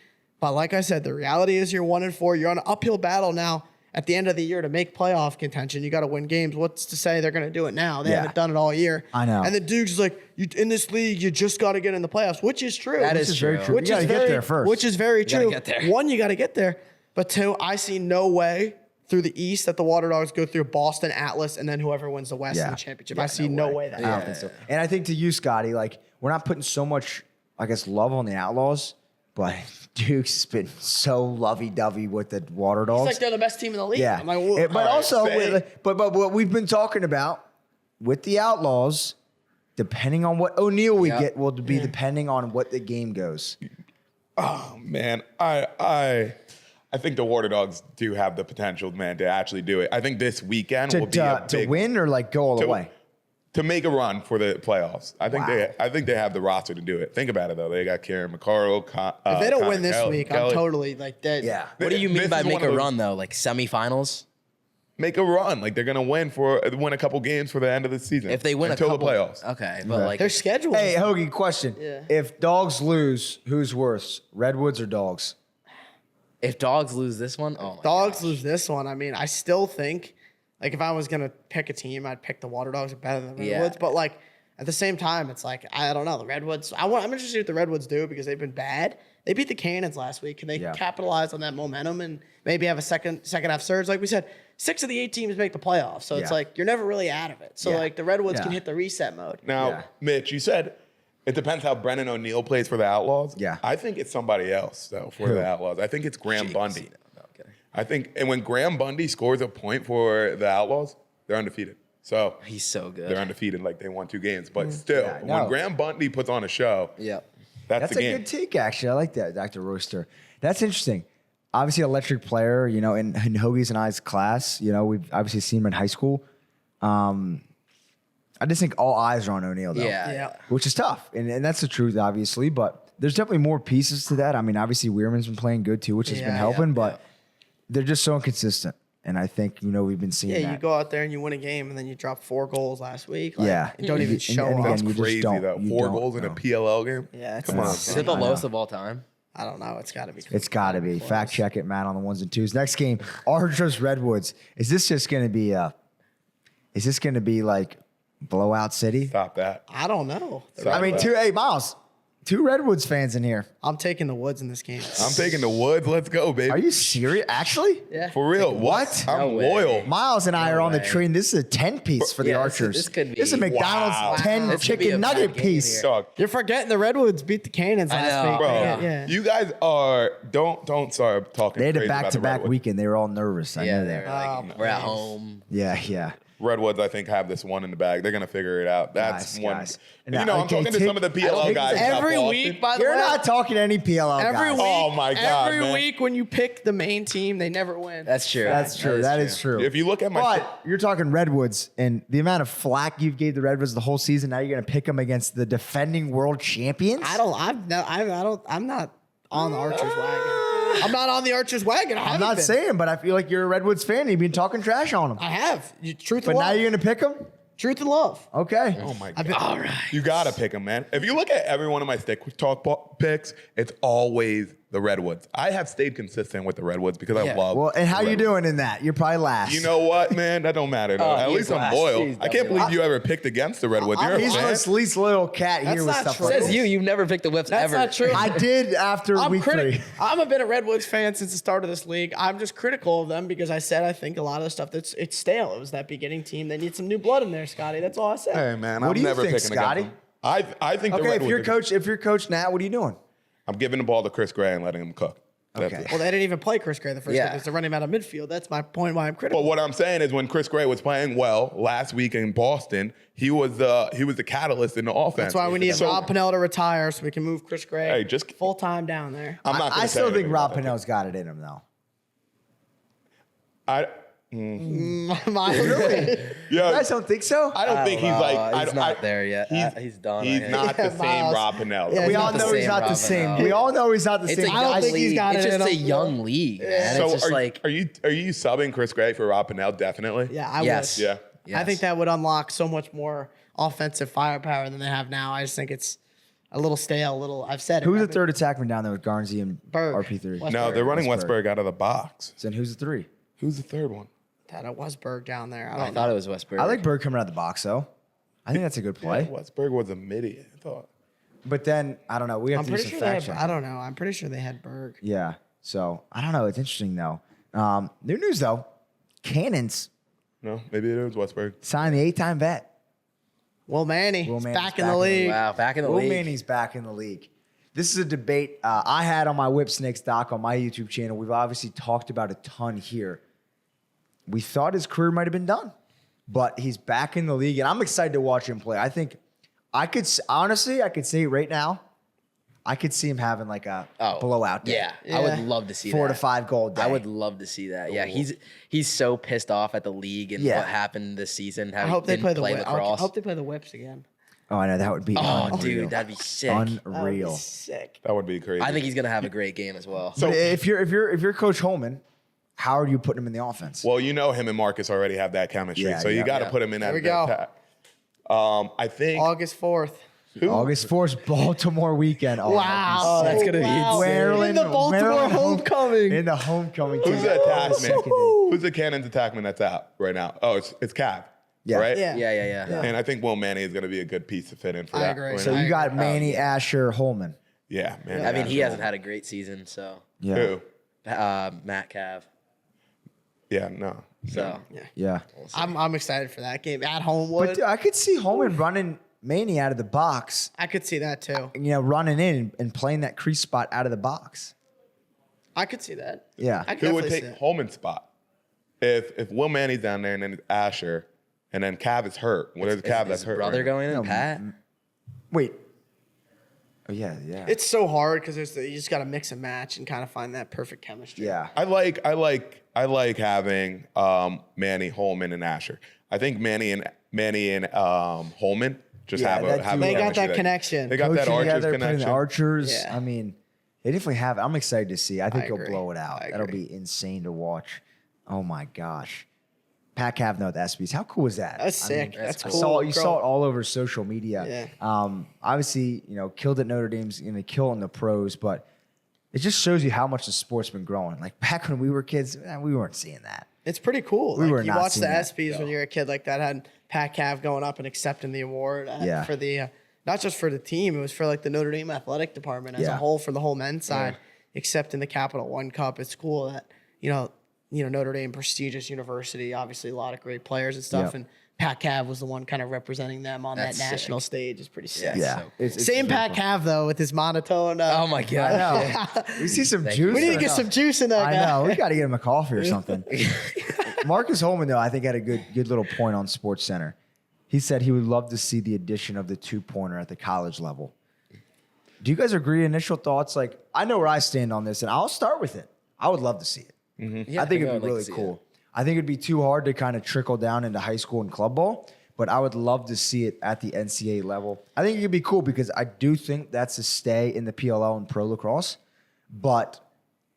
But like I said, the reality is you're 1 and 4. You're on an uphill battle now at the end of the year to make playoff contention. You got to win games. What's to say they're going to do it now? They Yeah. haven't done it all year. I know. And the Dukes is like, in this league, you just got to get in the playoffs, which is true. That This is is very true. true. Which You is gotta get there first. Which is very gotta true. get there. One, you got to get there. But 2, I see no way through the East that the Water Dogs go through Boston, Atlas, and then whoever wins the West in Yeah. the championship. Yeah, I see no way that I don't happens. think so. And I think to you, Scotty, like, we're not putting so much, I guess, love on the Outlaws, but Duke's has been so lovey-dovey with the Water Dogs. It's like they're the best team in the league. Yeah, I'm like, well, but all also, right, but what we've been talking about with the Outlaws, depending on what O'Neal we Yeah. get, will be depending on what the game goes. oh man, I think the Water Dogs do have the potential, man, to actually do it. I think this weekend will be a To big win or like go all the to- way. to make a run for the playoffs. I think Wow. I think they have the roster to do it. Think about it though. They got Kieran McCarroll. if they don't win this week, I'm totally like dead. Yeah. What do you This mean by is one make of a those- run though? Like semifinals? Make a run. Like they're gonna win a couple games for the end of the season. If they win until a couple the playoffs. Okay, but Okay. like Their schedule. Hey, Hoagie, question. Yeah. If Dogs lose, who's worse, Redwoods or Dogs? if Dogs lose this one, oh my Dogs gosh. lose this one. I mean, I still think, like, if I was going to pick a team, I'd pick the Water Dogs better than the Yeah. Redwoods. But, like, at the same time, it's like, I don't know. The Redwoods, I'm interested in what the Redwoods do because they've been bad. They beat the Cannons last week. Can they Yeah. capitalize on that momentum and maybe have a second half surge? Like we said, 6 of the 8 teams make the playoffs. So it's Yeah. like, you're never really out of it. So, Yeah. like, the Redwoods Yeah. can hit the reset mode. Now, Yeah. Mitch, you said it depends how Brennan O'Neal plays for the Outlaws. Yeah. I think it's somebody else though for Who? the Outlaws. I think it's Graham Bundy. No, I'm kidding. I think, and when Graham Bundy scores a point for the Outlaws, they're undefeated. So He's so good. they're undefeated, like they won 2 games. But still, Yeah, when no. Graham Bundy puts on a show, Yep. that's That's the a game. good take, actually. I like that, Dr. Royster. That's interesting. Obviously, electric player, in Hoagie's and I's class. We've obviously seen him in high school. I just think all eyes are on O'Neal, though. Yeah. Which is tough. And that's the truth, obviously. But there's definitely more pieces to that. I mean, obviously, Weirman's been playing good, too, which has been helping. But they're just so inconsistent. And I think, we've been seeing that. Yeah, you go out there and you win a game, and then you drop 4 goals last week. Yeah. You don't even show and up. again, That's you just crazy, don't- though. you 4 don't goals in a know. PLL game? Yeah, it's Come on. nuts. Is it the I know. lowest of all time? I don't know. It's got to be. It's got to be. Fact check it, Matt, on the 1s and 2s. Next game, Archers Redwoods. Is this just going to be like blowout city? Stop that. I don't know. Stop I mean, that. Miles, 2 Redwoods fans in here. I'm taking the Woods in this game. I'm taking the Woods. Let's go, baby. Are you serious? Actually? Yeah. For real? What? I'm No way. loyal. Miles and I are on the way. train. This is a 10-piece for the Yeah, Archers. this could be- This is a McDonald's Wow. 10 This could be a chicken bad nugget game piece. here. Dog. You're forgetting the Redwoods beat the Cannons I last know. week. Bro, Yeah. you guys are don't start talking. They had a crazy about the back-to-back Redwoods. weekend. They were all nervous. I Yeah, know they're that. like, we're at home. Yeah. Redwoods, I think, have this one in the bag. They're gonna figure it out. That's Guys, one. guys. I'm Now, talking to take- some of the I PLL think guys. in South Every Boston. week, by the You're way. not talking to any PLL Every guys. week, Oh, my God, every man. week when you pick the main team, they never win. That's true. That's true. That is true. If you look at my, But you're talking Redwoods, and the amount of flack you've gave the Redwoods the whole season. Now you're going to pick them against the defending world champions. I'm not on the Archers wagon. I'm not on the Archers wagon. I'm not saying, but I feel like you're a Redwoods fan. You've been talking trash on them. I have. Truth But and now love. you're going to pick them. Truth and love. Okay. oh my I've god, been, all right. you gotta pick them, man. If you look at every one of my stick talk picks, it's always the Redwoods. I have stayed consistent with the Redwoods because I Yeah. love. Well, and how the you Redwoods. doing in that? You're probably last. You know what, man? That don't matter though. Oh, At he's least I'm last. loyal. He's I can't definitely believe you ever picked against the Redwoods. You're a he's fan. the least little cat That's here with not stuff true. like Says this. you've never picked the whips That's ever. not true. I did after week 3. I've been a Redwoods fan since the start of this league. I'm just critical of them because I said I think a lot of the stuff it's stale. It was that beginning team. They need some new blood in there, Scotty. That's all I said. Hey man, What I'm do you never think, picking Scotty? against them. I think the Okay, Redwoods. if you're coach Nat, what are you doing? I'm giving the ball to Chris Gray and letting him cook. That's Okay. it. Well, they didn't even play Chris Gray the first Yeah. game because they're running him out of midfield. That's my point why I'm critical. But what I'm saying is when Chris Gray was playing well last week in Boston, he was the catalyst in the offense. That's why we need So, Rob Pennell to retire so we can move Chris Gray Hey, just- full time down there. I'm not gonna I say still think anything Rob about it. Pennell's got it in him, though. Really? You Yeah, guys don't think so? I don't think he's like. I He's don't- not I- there yet. He's done. He's not the Yeah, same Miles. Rob Pennell. Yeah, we he's all not the know he's same not the Robin same. Hood. We all know he's not the It's same a I don't guy. think he's got it's it just in a him. young league, man. So It's just are, like are you subbing Chris Gray for Rob Pennell? Definitely. Yeah, I yes, would. Yeah. I think Yes. that would unlock so much more offensive firepower than they have now. I just think it's a little stale. I've said it. Who's I the mean, third attackman down there with Garnsey and Berg. RP3? West- No, they're running Westberg. Westberg out of the box. Then who's the 3? Who's the third one? That it was Berg down there. I I don't know. thought it was Westberg. I like Berg coming out of the box, though. I think that's a good play. Westberg was a midi. I thought. But then, I don't know. We have I'm to do pretty some sure they fact had, check. I don't know. I'm pretty sure they had Berg. Yeah. So, I don't know. It's interesting, though. New news, though. Cannons No, maybe it was Westberg. signed the 8-time vet. Will Manny, Will is Manny's back in the league. Wow, back in the Will league. Manny's back in the league. This is a debate I had on my Whip Snakes doc on my YouTube channel. We've obviously talked about a ton here. We thought his career might have been done, but he's back in the league, and I'm excited to watch him play. I think I could say it right now. I could see him having like a blowout day. Yeah, I would love to see 4 that. to 5 goal day. I would love to see that. Yeah, he's so pissed off at the league and Yeah. what happened this season. How I hope he they play didn't the whip. I lacrosse. hope they play the whips again. Oh, I know that would be Oh, unreal. dude, that'd be sick. That would be Unreal. sick. That would be crazy. I think he's gonna have a great game as well. So- But if you're Coach Holman, how are you putting him in the offense? Well, you know him and Marcus already have that chemistry, Yeah, so you yeah, got to yeah. put him in There that. we go. that I think August 4th. August 4th, Baltimore weekend. Oh, Wow. that's gonna be insane. Maryland, In the Baltimore Maryland homecoming. In the homecoming. who's team. the attackman? Seconded. Who's the Cannons attackman that's out right now? Oh, it's Cav. Yeah. Right. Yeah. Yeah. And I think Will Manny is going to be a good piece to fit in for I that. agree. right So now. you got Manny, Asher, Holman. Yeah, man. I mean, he hasn't had a great season, so Yeah. Who? Matt Cav. Yeah, no. So Yeah. I'm excited for that game at Homewood. But dude, I could see Holman running Manny out of the box, I could see that too. running in and playing that crease spot out of the box. I could see that. Yeah. I could Who would definitely take see that. Holman's spot? If Will Manny's down there and then it's Asher, and then Cav is hurt. What is Cav that's Is hurt? brother right now? going in? No, Pat? Wait. Oh yeah. It's so hard because you just got to mix and match and kind of find that perfect chemistry. Yeah. I like having Manny, Holman, and Asher. I think Manny and Holman just Yeah, have that a dude- They got chemistry that connection. They got that Coaching Archers together, putting connection. the Archers. Yeah. I mean, they definitely have it. I'm excited to see. I think he'll agree. blow it out. I That'll agree. be insane to watch. Oh my gosh. Pat Cavanaugh at the ESPYs. How cool is that? That's I sick. mean, That's I cool. you saw it all over social media. Yeah. Obviously, killed at Notre Dame's going to kill in the pros, but it just shows you how much the sport's been growing. Like back when we were kids, we weren't seeing that. It's pretty cool. We were you not watch the seeing that. ESPYs when you're a kid like that, had Pat Cav going up and accepting the award Yeah. for the not just for the team, it was for like the Notre Dame athletic department as a Yeah. whole, for the whole men's side, accepting the Capital One Cup. It's cool that Notre Dame, prestigious university, obviously a lot of great players and stuff, Yep. and Pat Cav was the one kind of representing them on That's that sick. national stage. It's pretty sick. Yeah. Yeah. So cool. It's Same super Pat cool. Cav though with his monotone. Oh my I God. know. We see some Thank juice. you. We need to or get no? some juice in that I guy. know. We got to get him a coffee or something. Marcus Holman, though, I think had a good little point on Sports Center. He said he would love to see the addition of the 2-pointer at the college level. Do you guys agree? Initial thoughts? Like, I know where I stand on this, and I'll start with it. I would love to see it. Yeah, I think I it'd would be like really to see cool. it. I think it'd be too hard to kind of trickle down into high school and club ball, but I would love to see it at the NCAA level. I think it could be cool because I do think that's a stay in the PLL and pro lacrosse, but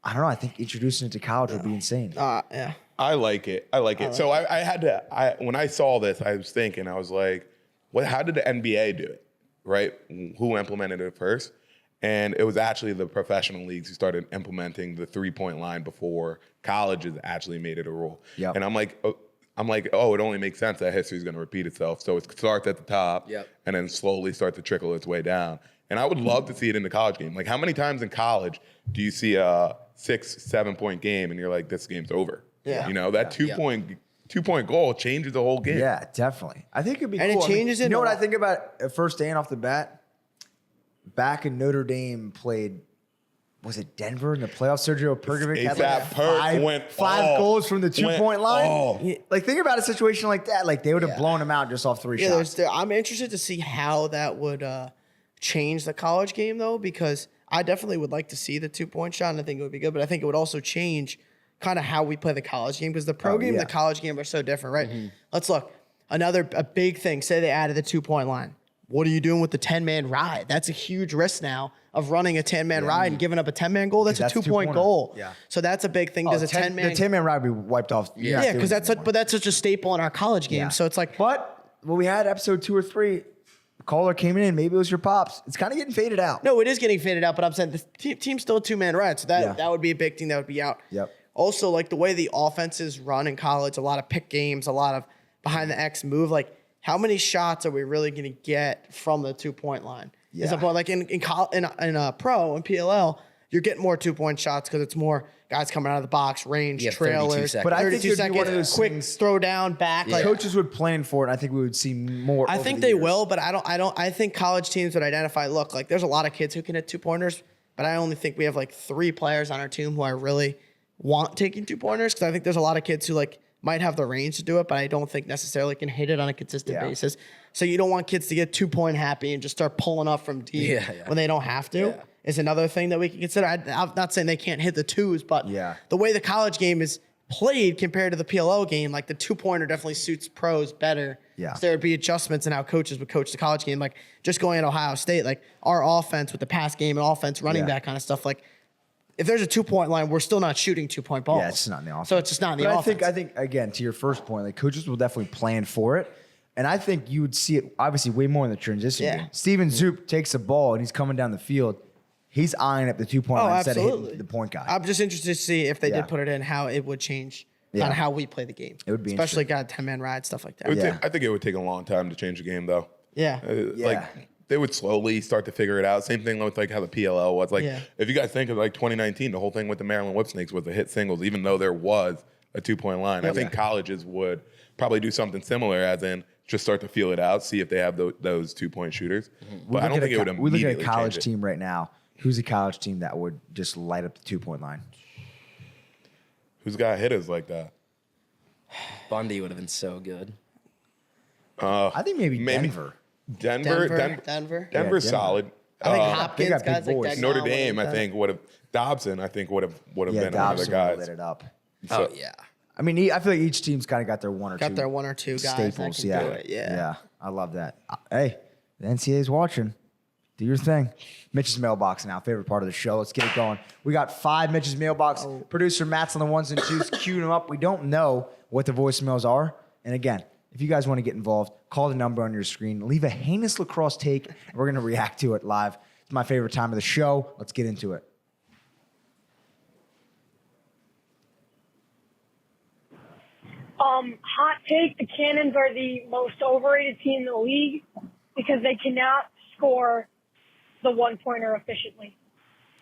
I don't know. I think introducing it to college would be insane. Yeah. I like it. So when I saw this, I was thinking, I was like, how did the NBA do it? Right? Who implemented it first? And it was actually the professional leagues who started implementing the 3-point line before colleges actually made it a rule. Yep. And I'm like, it only makes sense that history is going to repeat itself. So it starts at the top Yep. and then slowly start to trickle its way down. And I would love to see it in the college game. Like, how many times in college do you see a 6-7 point game and you're like, this game's over? Yeah. That 2-point goal changes the whole game. Yeah, definitely. I think it'd be And it cool. changes You it know what a I lot. think about first day and off the bat? Back in Notre Dame played, was it Denver in the playoffs? Sergio Pergovic had ASAP Perk went five off. goals from the 2-point line. off. Like, think about a situation like that. Like, they would have blown him out just off 3 shots. I'm interested to see how that would change the college game, though, because I definitely would like to see the 2-point shot, and I think it would be good. But I think it would also change kind of how we play the college game, because the pro game and yeah. the college game are so different, right? Let's look. A big thing. Say they added the 2-point line. What are you doing with the 10-man ride? That's a huge risk now of running a 10-man ride and giving up a 10-man goal. That's a That's a 2-point two-pointer. goal. Yeah. So that's a big thing. Does a 10-man? The 10-man ride would be wiped off. Yeah, because that's such a staple in our college game. Yeah. So it's like, But when we had episode 2 or 3, the caller came in, maybe it was your pops. It's kind of getting faded out. no, it is getting faded out, but I'm saying the team's still a 2-man ride. So Yeah. that would be a big thing that would be out. Yep. Also, like the way the offenses run in college, a lot of pick games, a lot of behind the X move. Like, how many shots are we really going to get from the 2-point line? Yeah. Is the point, like in pro and PLL, you're getting more 2-point shots because it's more guys coming out of the box, range, You have 32 trailers. seconds. But I think 32 it'd be one of seconds, those quick things- throw down, back. Like, Coaches would plan for it, and I think we would see more. I over think the they years. will, but I think college teams would identify, look, like there's a lot of kids who can hit 2-pointers, but I only think we have like 3 players on our team who I really want taking 2-pointers, because I think there's a lot of kids who like might have the range to do it, but I don't think necessarily can hit it on a consistent Yeah. basis. So you don't want kids to get 2-point happy and just start pulling up from deep Yeah. when they don't have to. Yeah. Is another thing that we can consider. I'm not saying they can't hit the 2s, but Yeah. the way the college game is played compared to the PLO game, like the 2-pointer definitely suits pros better. Yeah. So there would be adjustments in how coaches would coach the college game. Like just going at Ohio State, like our offense with the pass game and offense running Yeah. back kind of stuff. Like if there's a 2-point line, we're still not shooting 2-point balls. Yeah, it's not in the offense. So it's just not in the But offense. I think again, to your first point, like coaches will definitely plan for it. And I think you would see it obviously way more in the transition Yeah. game. Steven Zoop takes a ball and he's coming down the field. He's eyeing up the 2-point line instead of hitting the point guy. I'm just interested to see if they Yeah. did put it in, how it would change Yeah. kind of how we play the game. It would be especially got 10-man ride, stuff like It would that. Yeah. I think it would take a long time to change the game, though. Yeah. Yeah. Like, they would slowly start to figure it out. Same thing with like how the PLL was. Like, Yeah. if you guys think of like 2019, the whole thing with the Maryland Whipsnakes was the hit singles, even though there was a 2-point line. I think colleges would probably do something similar, as in just start to feel it out, see if they have those 2-point shooters. But I don't think it would we look at immediately a college change it. team right now. Who's a college team that would just light up the 2-point line? Who's got hitters like that? Bundy would have been so good. I think maybe Denver. Denver. Denver's Yeah, solid. I think they Hopkins, got big guys like boys. that. Notre Dame, I think would have Dobson. I think would have Yeah, been one of the Dobson guys. lit it up. Oh yeah. I mean, I feel like each team's kind of got their one or two guys staples. that can Yeah, do it. Yeah. I love that. Hey, the NCAA's watching. Do your thing. Mitch's mailbox now, favorite part of the show. Let's get it going. We got 5 Mitch's mailbox. Producer Matt's on the ones and twos, queuing them up. We don't know what the voicemails are. And again, if you guys want to get involved, call the number on your screen. Leave a heinous lacrosse take, and we're going to react to it live. It's my favorite time of the show. Let's get into it. Hot take, the Cannons are the most overrated team in the league because they cannot score the one-pointer efficiently,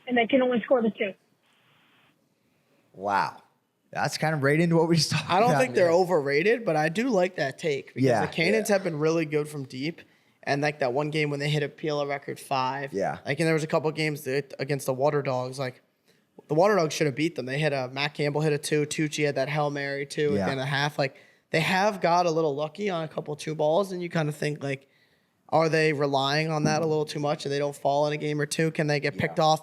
and they can only score the 2. Wow. That's kind of right into what we just talked about. I don't think they're overrated, but I do like that take because Yeah, the Cannons have been really good from deep. And like that one game when they hit a PLL record 5. Yeah. Like, and there was a couple games against the Water Dogs. Like, the Water Dogs should have beat them. They hit Matt Campbell hit a 2. Tucci had that Hail Mary 2 at the end of the half. Like, they have got a little lucky on a couple 2 balls, and you kind of think, like, are they relying on that a little too much and they don't fall in a game or 2? Can they get picked off?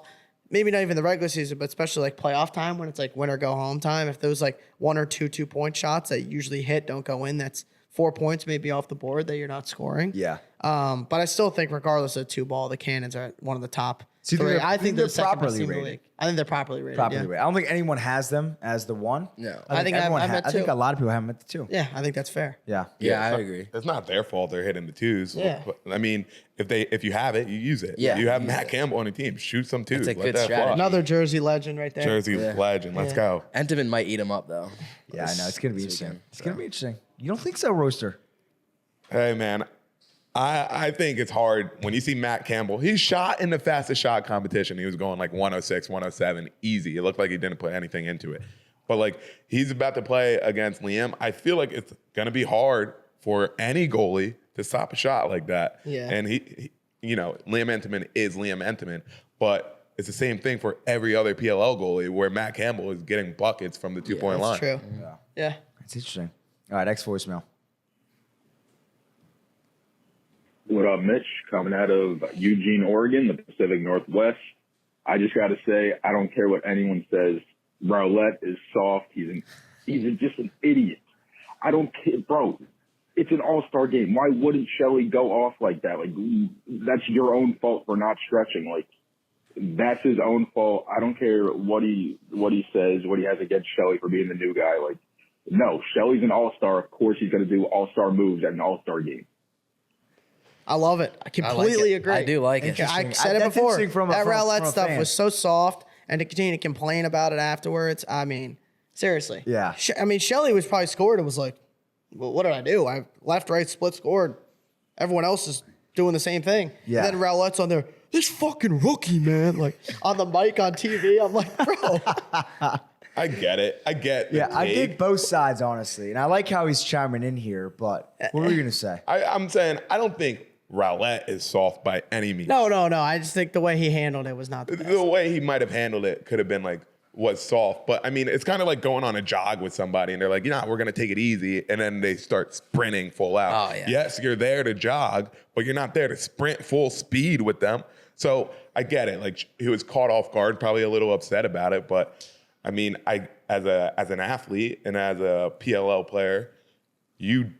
Maybe not even the regular season, but especially like playoff time when it's like win or go home time. If those like 1 or 2 2-point shots that usually hit don't go in, that's 4 points maybe off the board that you're not scoring. Yeah. But I still think regardless of 2-ball, the Cannons are one of the top So you think 3. they're- I you think think they're they're second best properly team in the rated? league. I think they're properly rated. Properly yeah. rated. I don't think anyone has them as the 1. No. I think everyone I'm at I think 2. a lot of people have them at the 2. Yeah, I think that's fair. Yeah. Yeah, it's I not- agree. It's not their fault they're hitting the 2s. Yeah. But, I mean, if you have it, you use it. Yeah, You have use Matt it. Campbell on your team. Shoot some 2s. That's a Let good that strategy. fly. Another Jersey legend right there. Jersey legend. Let's go. Entenmann might eat him up though. Yeah, I know. It's going to be This interesting. weekend, It's going to be interesting. You don't think so, Roaster? Hey, man. I think it's hard when you see Matt Campbell. He shot in the fastest shot competition. He was going like 106, 107, easy. It looked like he didn't put anything into it. But like he's about to play against Liam. I feel like it's gonna be hard for any goalie to stop a shot like that. Yeah. And he Liam Entenmann is Liam Entenmann, but it's the same thing for every other PLL goalie where Matt Campbell is getting buckets from the 2-point line. That's true. Yeah. It's interesting. All right, next voicemail. What up, Mitch? Coming out of Eugene, Oregon, the Pacific Northwest. I just got to say, I don't care what anyone says. Rowlett is soft. He's just an idiot. I don't care, bro. It's an all-star game. Why wouldn't Shelley go off like that? Like, that's your own fault for not stretching. Like, that's his own fault. I don't care what he says, what he has against Shelley for being the new guy. Like, no, Shelley's an all-star. Of course, he's going to do all-star moves at an all-star game. I love it. I completely agree. I do like it. I said it That's before. interesting from a- That from a Rowlett stuff fan. was so soft, and to continue to complain about it afterwards. I mean, seriously. Yeah. Shelley was probably scored and was like, "Well, what did I do? I left, right, split, scored. Everyone else is doing the same thing." Yeah. And then Rowlett's on there. This fucking rookie, man. Like on the mic on TV. I'm like, bro. I get it. I get the Yeah, I take. dig both sides, honestly. And I like how he's chiming in here, but what were you going to say? I'm saying I don't think Rowlett is soft by any means. No. I just think the way he handled it was not the best. The way he might have handled it could have been like was soft, but I mean, it's kind of like going on a jog with somebody, and they're like, we're gonna take it easy, and then they start sprinting full out. Oh, yeah. Yes, you're there to jog, but you're not there to sprint full speed with them. So I get it. Like he was caught off guard, probably a little upset about it, but I mean, as an athlete and as a PLL player, you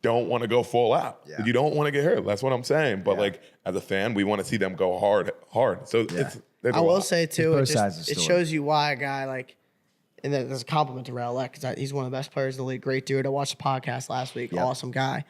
don't want to go full out. Yeah. You don't want to get hurt. That's what I'm saying. But like as a fan, we want to see them go hard. So I will say too, both sides of the it story. shows you why a guy like, and there's a compliment to Rowlett because he's one of the best players in the league. Great dude. I watched the podcast last week. Yep. Awesome guy.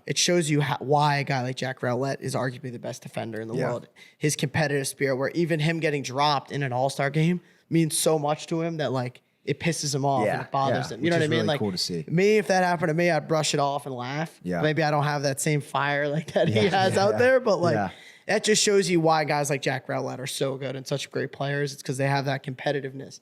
It shows you why a guy like Jack Rowlett is arguably the best defender in the Yeah. world. His competitive spirit, where even him getting dropped in an all-star game means so much to him that like it pisses him off Yeah, and it bothers yeah, him. You know which what I is mean? really Like cool to see. me, if that happened to me, I'd brush it off and laugh. Yeah. Maybe I don't have that same fire like that he Yeah, has yeah, out yeah. there, but like Yeah. that just shows you why guys like Jack Rowlett are so good and such great players. It's because they have that competitiveness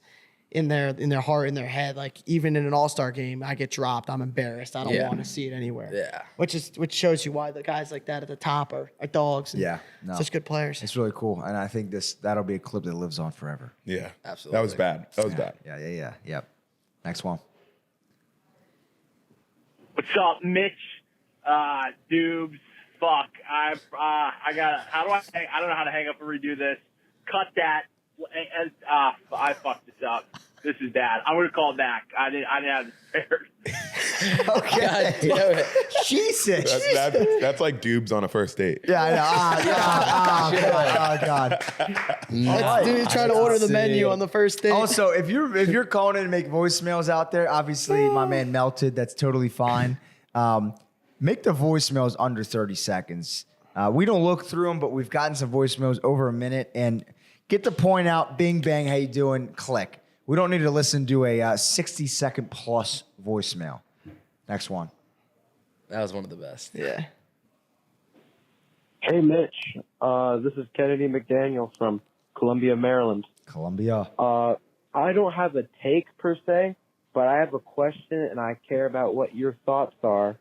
in their heart, in their head. Like even in an all-star game, I get dropped, I'm embarrassed. I don't Yeah. want to see it anywhere. Yeah. Which shows you why the guys like that at the top are dogs. And Yeah, no. such good players. It's really cool. And I think that'll be a clip that lives on forever. Yeah, Absolutely. That was bad. That was bad. Yeah. Yep. Next one. What's up, Mitch? Dubes. Fuck. I don't know how to hang up and redo this. Cut that. I fucked this up. This is bad. I'm gonna call back. I didn't have this prepared. Okay. Jesus. That's like dubes on a first date. Yeah, I know. God. Dude, trying to order the menu on the first date. Also, if you're calling in to make voicemails out there, obviously my man melted. That's totally fine. Make the voicemails under 30 seconds. We don't look through them, but we've gotten some voicemails over a minute. And get the point out. Bing, bang, how you doing? Click. We don't need to listen to a 60-second plus voicemail. Next one. That was one of the best. Yeah. Hey, Mitch. This is Kennedy McDaniel from Columbia, Maryland. Columbia. I don't have a take per se, but I have a question, and I care about what your thoughts are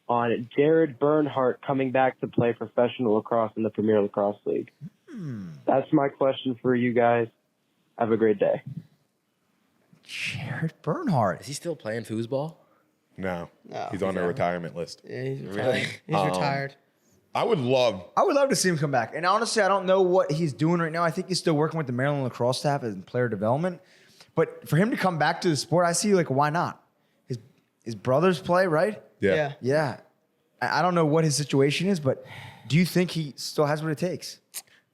on Jared Bernhardt coming back to play professional lacrosse in the Premier Lacrosse League. That's my question for you guys. Have a great day. Jared Bernhardt. Is he still playing foosball? No, No, he's on the retirement list. Yeah, he's retired. He's retired. I would love to see him come back. And honestly, I don't know what he's doing right now. I think he's still working with the Maryland lacrosse staff in player development. But for him to come back to the sport, I see why not? His brothers play, right? Yeah. Yeah. I don't know what his situation is, but do you think he still has what it takes?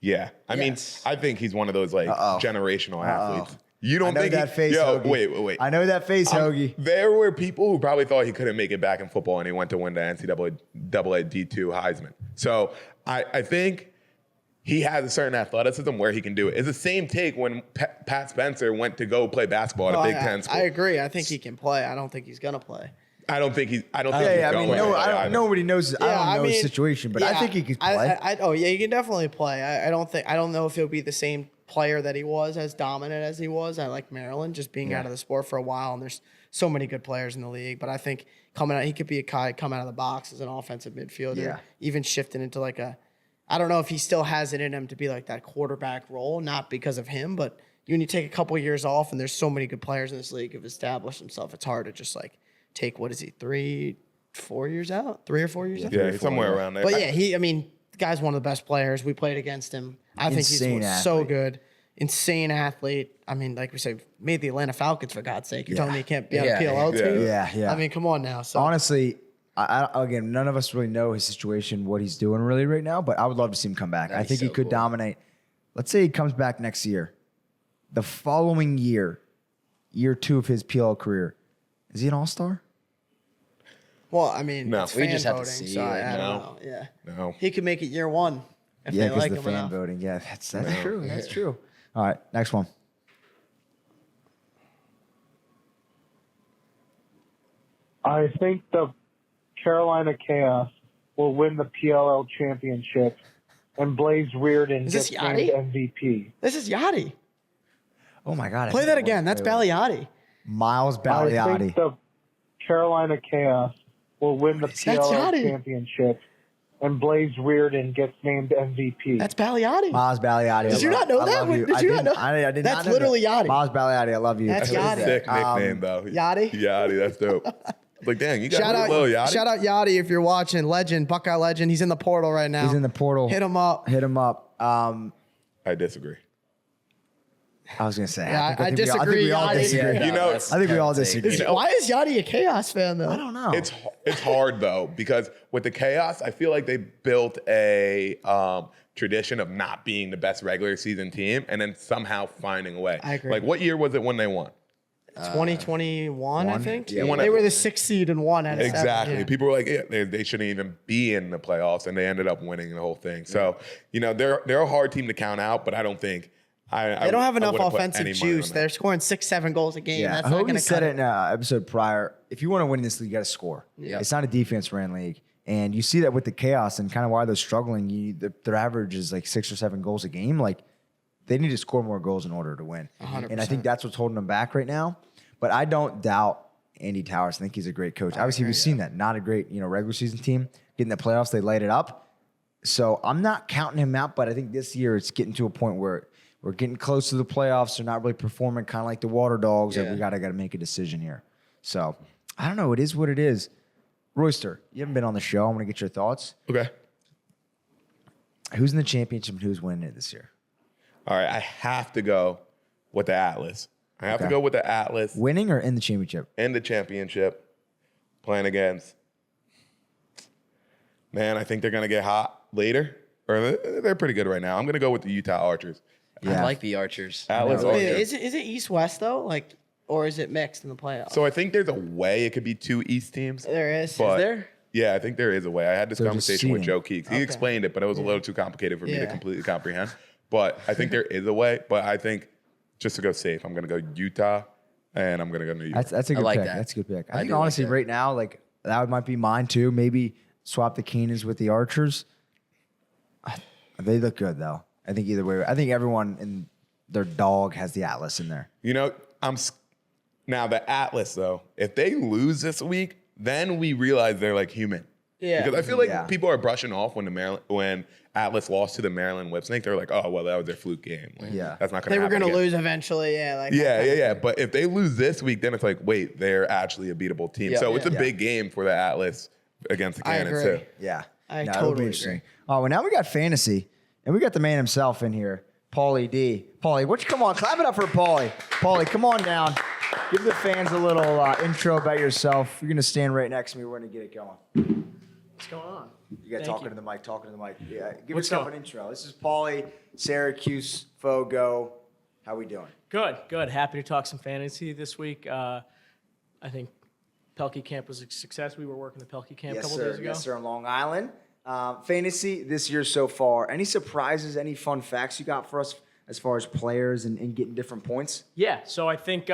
Yeah. I mean, I think he's one of those generational athletes. You don't think that face, Yo, Hoagie. wait. I know that face, Hoagie. There were people who probably thought he couldn't make it back in football, and he went to win the NCAA D2 Heisman. So I think he has a certain athleticism where he can do it. It's the same take when Pat Spencer went to go play basketball at a Big Ten school. I agree. I think he can play. I don't think he's gonna play. I don't think he's going. Nobody knows. I don't know his situation, but I think he could play. He can definitely play. I don't know if he'll be the same player that he was, as dominant as he was. I like Maryland just being out of the sport for a while, and there's so many good players in the league. But I think he could be a guy come out of the box as an offensive midfielder, even shifting into I don't know if he still has it in him to be like that quarterback role, not because of him, but when you take a couple years off, and there's so many good players in this league who've established themselves, it's hard to just take, what is he, 3 or 4 years out? Yeah, he's somewhere around there. But the guy's one of the best players. We played against him. I think he's so good. Insane athlete. I mean, like we say, made the Atlanta Falcons, for God's sake. You're telling me he can't be on a PLL team? Yeah. I mean, come on now. So honestly, again, none of us really know his situation, what he's doing really right now, but I would love to see him come back. I think he could dominate. Let's say he comes back next year. The following year 2 of his PLL career, is he an all-star? Well, I mean, no. we just have to voting, see. so I don't know. Yeah. No. He could make it year 1 if they because like the him fan enough. voting. Yeah, that's true. That's true. All right, next one. I think the Carolina Chaos will win the PLL championship, and Blaze Reardon gets named MVP. This is Yachty. Oh my God! Play that again. That's Bagliati. Miles I Bagliati. think the Carolina Chaos will win the PLL championship, and Blaze Reardon gets named MVP. That's Bagliati. Miles Bagliati. Did you not know that? Did you not know? I did That's not know literally that. Yachty. Miles Bagliati. I love you. That's That's a Yachty. sick nickname, though. Yachty? Yachty, that's dope. Like, dang, you got Shout a little Yachty. Shout out Yachty if you're watching. Legend, Buckeye legend. He's in the portal right now. He's in the portal. Hit him up. I disagree. I was gonna say. Yeah, I think disagree. We all Yachty. disagree. Yeah, I think we all disagree. Why is Yachty a Chaos fan though? I don't know. It's hard though, because with the Chaos, I feel like they built a tradition of not being the best regular season team and then somehow finding a way. I agree. Like, what year was it when they won? 2021, I think. Yeah, they were the 6th seed and won at Exactly. 7. Yeah. People were like, they shouldn't even be in the playoffs, and they ended up winning the whole thing. So, they're a hard team to count out, but I don't think They don't have enough wouldn't put offensive any money on juice. that. They're scoring 6-7 goals a game. Yeah, That's not going Hoagie to said cut it in an episode prior. If you want to win this league, you got to score. Yeah. It's not a defense-ran league. And you see that with the Chaos and kind of why they're struggling. Their average is like 6 or 7 goals a game. Like, they need to score more goals in order to win. 100%. And I think that's what's holding them back right now. But I don't doubt Andy Towers. I think he's a great coach. Obviously, we've seen that. Not a great, regular season team. Getting the playoffs, they light it up. So I'm not counting him out, but I think this year it's getting to a point where we're getting close to the playoffs. They're not really performing, kind of like the Water Dogs. Yeah. And we got to make a decision here. So I don't know. It is what it is. Royster, you haven't been on the show. I want to get your thoughts. Okay. Who's in the championship and who's winning it this year? All right. I have to go with the Atlas. I have to go with the Atlas. Winning or in the championship? In the championship. Playing against. Man, I think they're going to get hot later. Or they're pretty good right now. I'm going to go with the Utah Archers. I like the Archers. Atlas Is it East-West, though? Like, or is it mixed in the playoffs? So I think there's a way it could be 2 East teams. There is. But Is there? Yeah, I think there is a way. I had this They're just conversation with seeding. Joe Keeks. He explained it, but it was a little too complicated for me to completely comprehend. But I think there is a way. But I think just to go safe, I'm going to go Utah, and I'm going to go New York. That's a good like pick. that. That's a good pick. I I think do like honestly, that. right now, like that might be mine too. Maybe swap the Canaans with the Archers. They look good though. I think either way. I think everyone in their dog has the Atlas in there. You know, now the Atlas, though, if they lose this week, then we realize they're like human. Yeah. Because I feel like people are brushing off when Atlas lost to the Maryland Whipsnake. They're like, oh, well, that was their fluke game. Like, that's not going to happen. They were going to again. lose eventually. Yeah. Like Yeah. But if they lose this week, then it's like, wait, they're actually a beatable team. Yeah. So it's a big game for the Atlas against the I Cannons, agree. too. Yeah, I it'll be totally interesting. agree. Oh, well, now we got fantasy, and we got the man himself in here, Paulie D. Paulie, come on, clap it up for Paulie. Paulie, come on down. Give the fans a little intro about yourself. You're gonna stand right next to me. We're gonna get it going. What's going on? You got talking to the mic. Yeah, give What's yourself going- an intro. This is Paulie, Syracuse, Fogo. How we doing? Good. Happy to talk some fantasy this week. I think Pehlke camp was a success. We were working the Pehlke camp a couple days ago. Yes, sir, on Long Island. Fantasy this year so far. Any surprises, any fun facts you got for us as far as players and getting different points? Yeah, so I think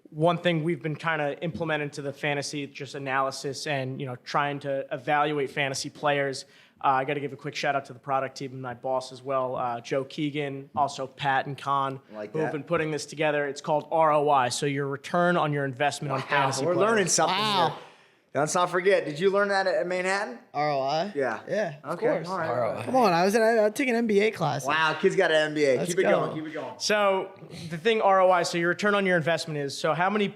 one thing we've been kind of implementing to the fantasy just analysis and trying to evaluate fantasy players. I got to give a quick shout out to the product team and my boss as well, Joe Keegan, also Pat and Con, who have been putting this together. It's called ROI, so your return on your investment on fantasy. We're players. learning something here. Let's not forget. Did you learn that at Manhattan? ROI? Yeah. Yeah, of Okay. course. All right. Come on, I was taking MBA classes. Wow, kid's got an MBA. Let's Keep it go. going. So the thing ROI, so your return on your investment is, so how many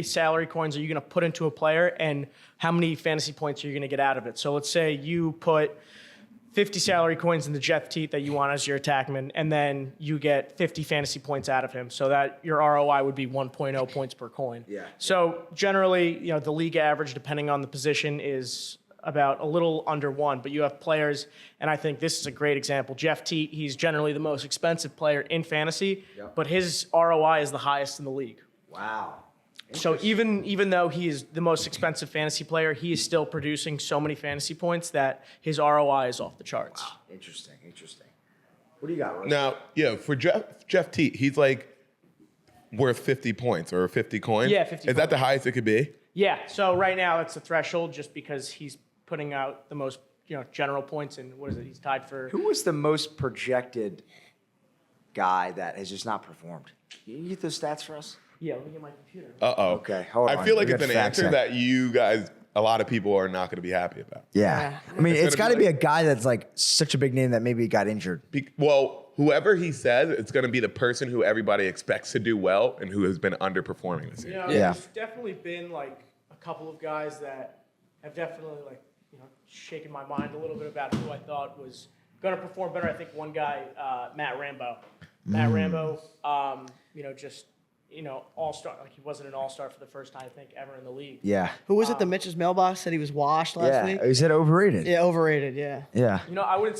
salary coins are you going to put into a player and how many fantasy points are you going to get out of it? So let's say you put 50 salary coins in the 𝐓𝐇𝐄 that you want as your attackman, and then you get 50 fantasy points out of him. So that your ROI would be 1.0 points per coin. Yeah. So generally, the league average, depending on the position, is about a little under 1, but you have players, and I think this is a great example. 𝐓𝐇𝐄, he's generally the most expensive player in fantasy, but his ROI is the highest in the league. Wow. So even though he is the most expensive fantasy player, he is still producing so many fantasy points that his ROI is off the charts. Wow. Interesting. What do you got, Rose? Now, for 𝐓𝐇𝐄, he's like worth 50 points or 50 coins. Yeah, 50 Is that the coins. highest it could be? Yeah, so right now it's the threshold just because he's putting out the most general points, and what is it? He's tied for. Who was the most projected guy that has just not performed? Can you get those stats for us? Yeah, let me get my computer. Uh-oh. Okay, hold on. I feel like We it's got an fact answer check. that you guys, a lot of people are not going to be happy about. Yeah. I mean, it's got gonna to be be a guy that's like such a big name that maybe got injured. Well, whoever he says, it's going to be the person who everybody expects to do well and who has been underperforming this year. There's definitely been like a couple of guys that have definitely shaken my mind a little bit about who I thought was going to perform better. I think one guy, Matt Rambo. Matt Rambo, all-star. Like he wasn't an all-star for the first time, I think, ever in the league. Yeah. Who was it? The Mitch's mailbox said he was washed last week. Is it overrated? Yeah, overrated. Yeah. Yeah. I would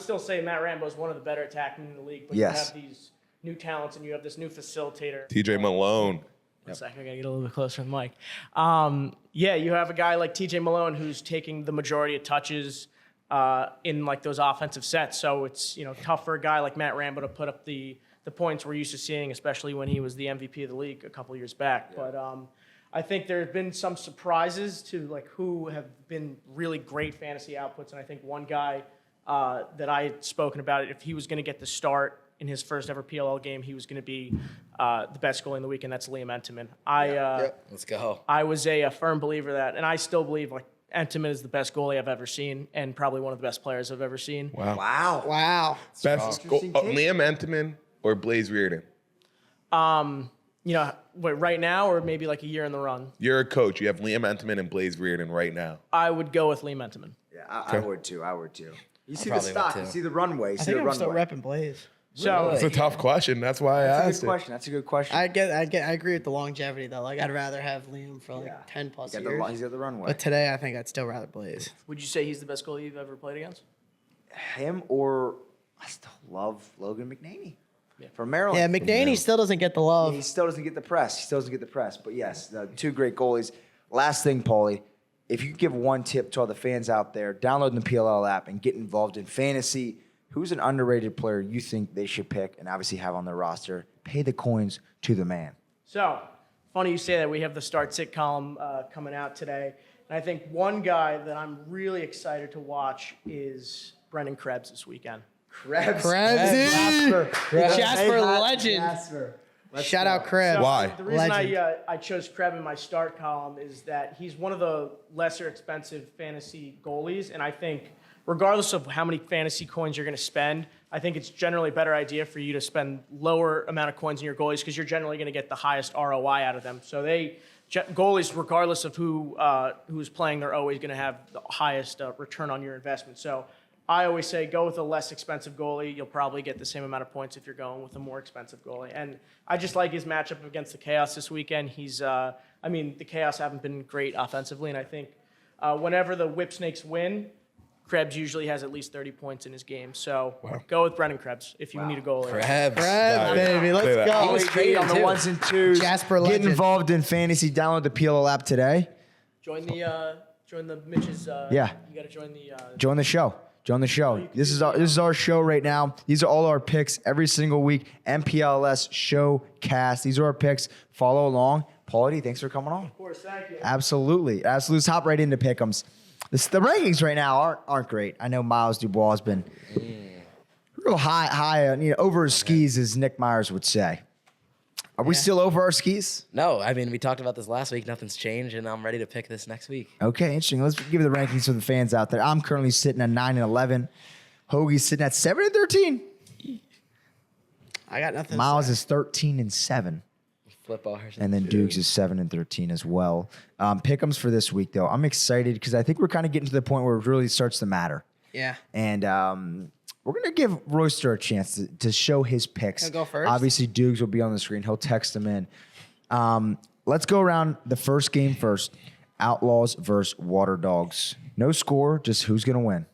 still say Matt Rambo is one of the better attackmen in the league, but Yes. you have these new talents and you have this new facilitator. TJ Malone. One second, I gotta get a little bit closer to the mic. You have a guy like TJ Malone who's taking the majority of touches in like those offensive sets. So it's tough for a guy like Matt Rambo to put up the points we're used to seeing, especially when he was the MVP of the league a couple years back. Yeah. But I think there have been some surprises to like who have been really great fantasy outputs, and I think one guy that I had spoken about, if he was going to get the start in his first ever PLL game, he was going to be the best goalie in the week, and that's Liam Entenmann. Let's go. I was a firm believer of that, and I still believe like Entenmann is the best goalie I've ever seen, and probably one of the best players I've ever seen. Wow. Best Liam Entenmann or Blaze Reardon? right now or maybe like a year in the run? You're a coach. You have Liam Entenmann and Blaze Reardon right now. I would go with Liam Entenmann. Yeah, I would too. You see the probably would stock, too. you see the runway, you I see think the I'm still runway. repping Blaze. So That's a tough question. That's why I That's asked a good question. That's a good question. I agree with the longevity though. Like I'd rather have Liam for like 10 plus He's years. got the runway. But today I think I'd still rather Blaze. would you say he's the best goalie you've ever played against? Him or I still love Logan McNaney from Maryland. Yeah, McDaney still doesn't get the love. He still doesn't get the press. But yes, the two great goalies. Last thing, Paulie, if you could give one tip to all the fans out there, downloading the PLL app and get involved in fantasy, who's an underrated player you think they should pick and obviously have on their roster? Pay the coins to the man. So, funny you say that. We have the Start-Sit column coming out today. And I think one guy that I'm really excited to watch is Brendan Krebs this weekend. Krebsy! Jasper Jasper legend. Jasper. Shout out Krebs. Why? The reason Legend. I chose Krebs in my start column is that he's one of the lesser expensive fantasy goalies. And I think regardless of how many fantasy coins you're going to spend, I think it's generally a better idea for you to spend lower amount of coins in your goalies because you're generally going to get the highest ROI out of them. So goalies, regardless of who's playing, they're always going to have the highest return on your investment. So I always say go with a less expensive goalie. You'll probably get the same amount of points if you're going with a more expensive goalie. And I just like his matchup against the Chaos this weekend. The Chaos haven't been great offensively, and I think whenever the Whip Snakes win, Krebs usually has at least 30 points in his game. So go with Brendan Krebs if you need a goalie. Krebs. Baby, let's go. He was traded on the too. ones and twos. Jasper Get legend. involved in fantasy. Download the PLL app today. Join the Mitch's. Yeah. You got to join the. Join the show. Join the show. This is our show right now. These are all our picks every single week. MPLS Showcast. These are our picks. Follow along. Paulie, thanks for coming on. Of course, thank you. Absolutely. Let's hop right into pick'ems. The rankings right now aren't great. I know Miles Dubois has been real high, over his skis, as Nick Myers would say. Are we still over our skis? No, I mean, we talked about this last week. Nothing's changed, and I'm ready to pick this next week. Okay, interesting. Let's give the rankings to the fans out there. I'm currently sitting at 9-11. Hoagie's sitting at 7-13. I got nothing. Miles is 13-7. Flip ours. And then Dukes is 7-13 as well. Pick'ems for this week, though. I'm excited because I think we're kind of getting to the point where it really starts to matter. Yeah. And we're going to give Royster a chance to show his picks. He'll go first? Obviously, Dukes will be on the screen. He'll text them in. Let's go around the first game first. Outlaws versus Water Dogs. No score, just who's going to win.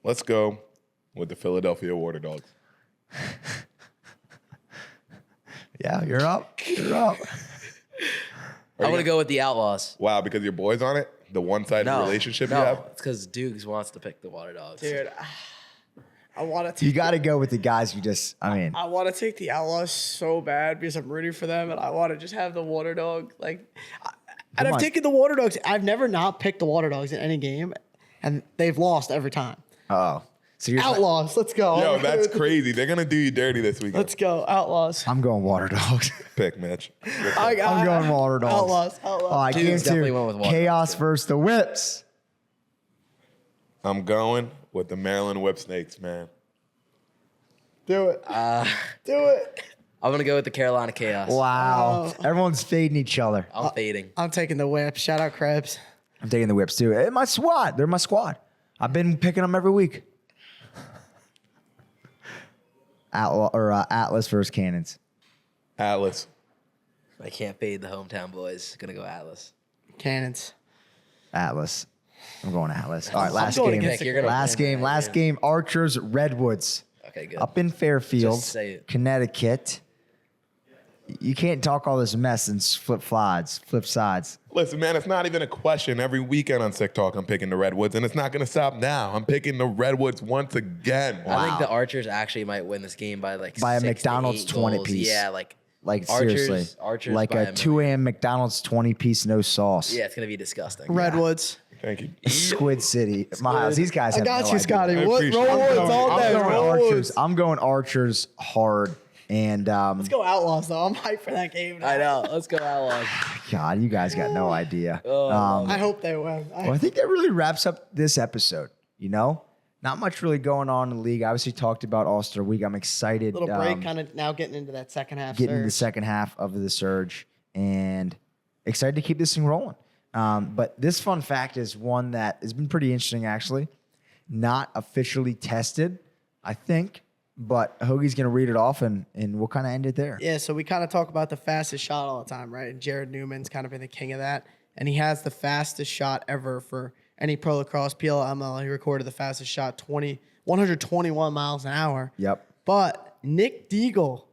Let's go with the Philadelphia Water Dogs. Yeah, you're up. You're up. I'm going to go with the Outlaws. Wow, because your boy's on it? The one-sided relationship you have? It's because Dukes wants to pick the Water Dogs. Dude, I want to. You got to go with the guys I want to take the Outlaws so bad because I'm rooting for them, and I want to just have the Water Dog. And I've taken the Water Dogs. I've never not picked the Water Dogs in any game, and they've lost every time. Oh. So you're Outlaws, let's go. Yo, that's crazy. They're going to do you dirty this weekend. Let's go, Outlaws. I'm going Water Dogs. Pick, Mitch. I'm going Water Dogs. Outlaws. All right, game Dudes definitely went with two. Water Chaos Dogs, versus the Whips. I'm going with the Maryland Whip Snakes, man. Do it. Do it. I'm going to go with the Carolina Chaos. Wow. Everyone's fading each other. I'm fading. I'm taking the Whip. Shout out Krebs. I'm taking the Whips too. Hey, my squad. They're my squad. I've been picking them every week. Atlas versus Cannons. Atlas. I can't fade the hometown boys. Going to go Atlas. Cannons. Atlas. I'm going Atlas. All right, I'm last going game. against the Last game. Archers, Redwoods. Okay, good. Up in Fairfield, Just say it. Connecticut. You can't talk all this mess and flip sides. Listen, man, it's not even a question. Every weekend on Sick Talk, I'm picking the Redwoods, and it's not going to stop now. I'm picking the Redwoods once again. I think the Archers actually might win this game by like By a 6 to McDonald's 8 20 goals. piece. Yeah, Like Archers, seriously. Archers like by a 2 a.m. McDonald's 20 piece, no sauce. Yeah, it's going to be disgusting. Redwoods. Thank you. Squid City. Miles, these guys I have got no you, idea. Scotty. I What? appreciate it. Roll Woods all day. I'm going Roll Archers. Woods. I'm going Archers hard. And Let's go Outlaws, though. I'm hyped for that game. I know. Let's go Outlaws. God, you guys got no idea. I hope they win. Well, I think that really wraps up this episode. Not much really going on in the league. Obviously talked about All-Star Week. I'm excited. Little break, kind of now getting into that second half. Getting into the second half of the surge, and excited to keep this thing rolling. But this fun fact is one that has been pretty interesting, actually. Not officially tested, I think, but Hoagie's going to read it off, and we'll kind of end it there. Yeah, so we kind of talk about the fastest shot all the time, right? And Jared Newman's kind of been the king of that. And he has the fastest shot ever for any pro lacrosse PLL. He recorded the fastest shot, 121 miles an hour. Yep. But Nick Deagle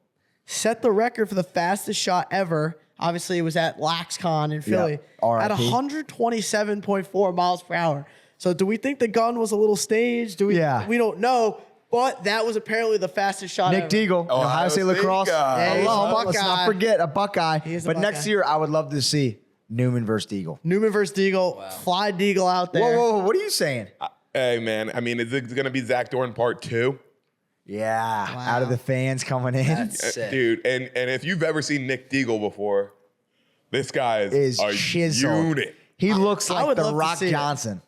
set the record for the fastest shot ever. Obviously, it was at LaxCon in Philly at 127.4 miles per hour. So do we think the gun was a little staged? We don't know. But that was apparently the fastest shot Nick ever. Deagle, Ohio State Lacrosse. Hey, Let's not forget a Buckeye. But next Buckeye. year, I would love to see Newman versus Deagle. Newman versus Deagle. Fly Deagle out there. Whoa. What are you saying? Hey, man. I mean, is it going to be Zach Dorn part 2? Yeah. Out of the fans coming in. That's sick. Dude, and if you've ever seen Nick Deagle before, this guy is a chiseled. unit. He looks I like would the love to Rock see it. Johnson.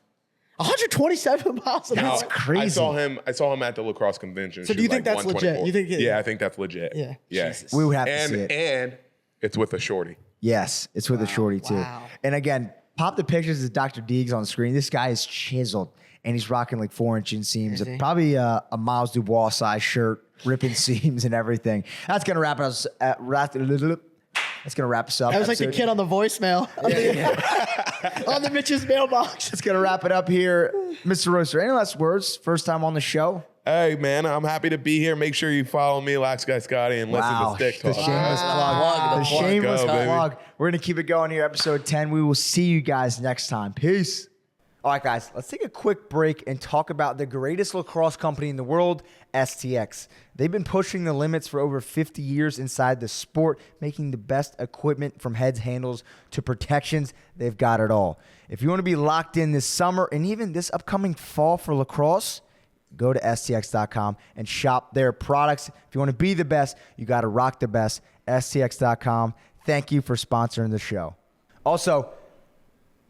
127 miles an hour. That's crazy. I saw him at the lacrosse convention. So do you think that's legit? You think yeah, I think that's legit. Yeah. Jesus. We would have to see it. And it's with a shorty. Yes, it's with a shorty too. Wow. And again, pop the pictures of Dr. Deegs on the screen. This guy is chiseled, and he's rocking like 4-inch inseams. Is he? Probably a Miles Dubois size shirt, ripping seams and everything. That's gonna wrap us. That's gonna wrap us up. That was like the kid on the voicemail on the Mitch's mailbox. It's gonna wrap it up here, Mr. Roaster. Any last words? First time on the show. Hey, man, I'm happy to be here. Make sure you follow me, LaxGuyScotty, and listen to Stick The Talk. shameless plug. The shameless Go, baby. plug. We're going to keep it going here, episode 10. We will see you guys next time. Peace. All right, guys, let's take a quick break and talk about the greatest lacrosse company in the world, STX. They've been pushing the limits for over 50 years inside the sport, making the best equipment from heads, handles, to protections. They've got it all. If you want to be locked in this summer and even this upcoming fall for lacrosse, go to STX.com and shop their products. If you want to be the best, you got to rock the best. STX.com. Thank you for sponsoring the show. Also,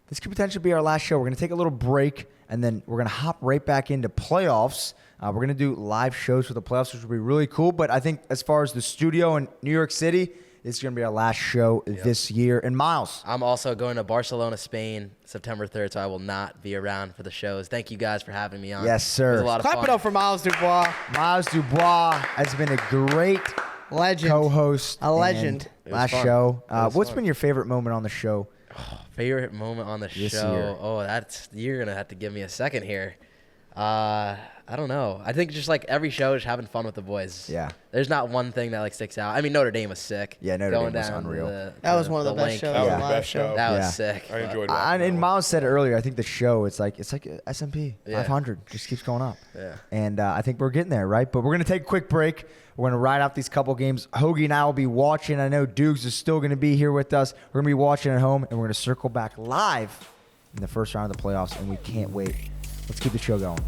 this could potentially be our last show. We're going to take a little break, and then we're going to hop right back into playoffs. We're going to do live shows for the playoffs, which will be really cool. But I think as far as the studio in New York City, it's going to be our last show this year. And Miles. I'm also going to Barcelona, Spain, September 3rd, so I will not be around for the shows. Thank you guys for having me on. Yes, sir. It was a lot of Clap fun. it up for Miles Dubois. Miles Dubois has been a great Legend. co-host. A legend. And last fun. show. It was What's fun. been your favorite moment on the show? Favorite moment on the This show? year. Oh, you're going to have to give me a second here. I don't know. I think just like every show is having fun with the boys. Yeah. There's not one thing that like sticks out. I mean, Notre Dame was sick. Yeah, Notre Going Dame was down to unreal. That was one of the best link. shows. That was on the live best show. That Yeah. was sick. I enjoyed And that. Miles said it earlier. I think the show, it's like S&P Yeah. 500 just keeps going up. Yeah. And I think we're getting there, right? But we're going to take a quick break. We're going to ride out these couple games. Hoagie and I will be watching. I know Dukes is still going to be here with us. We're going to be watching at home, and we're going to circle back live in the first round of the playoffs, and we can't wait. Let's keep the show going.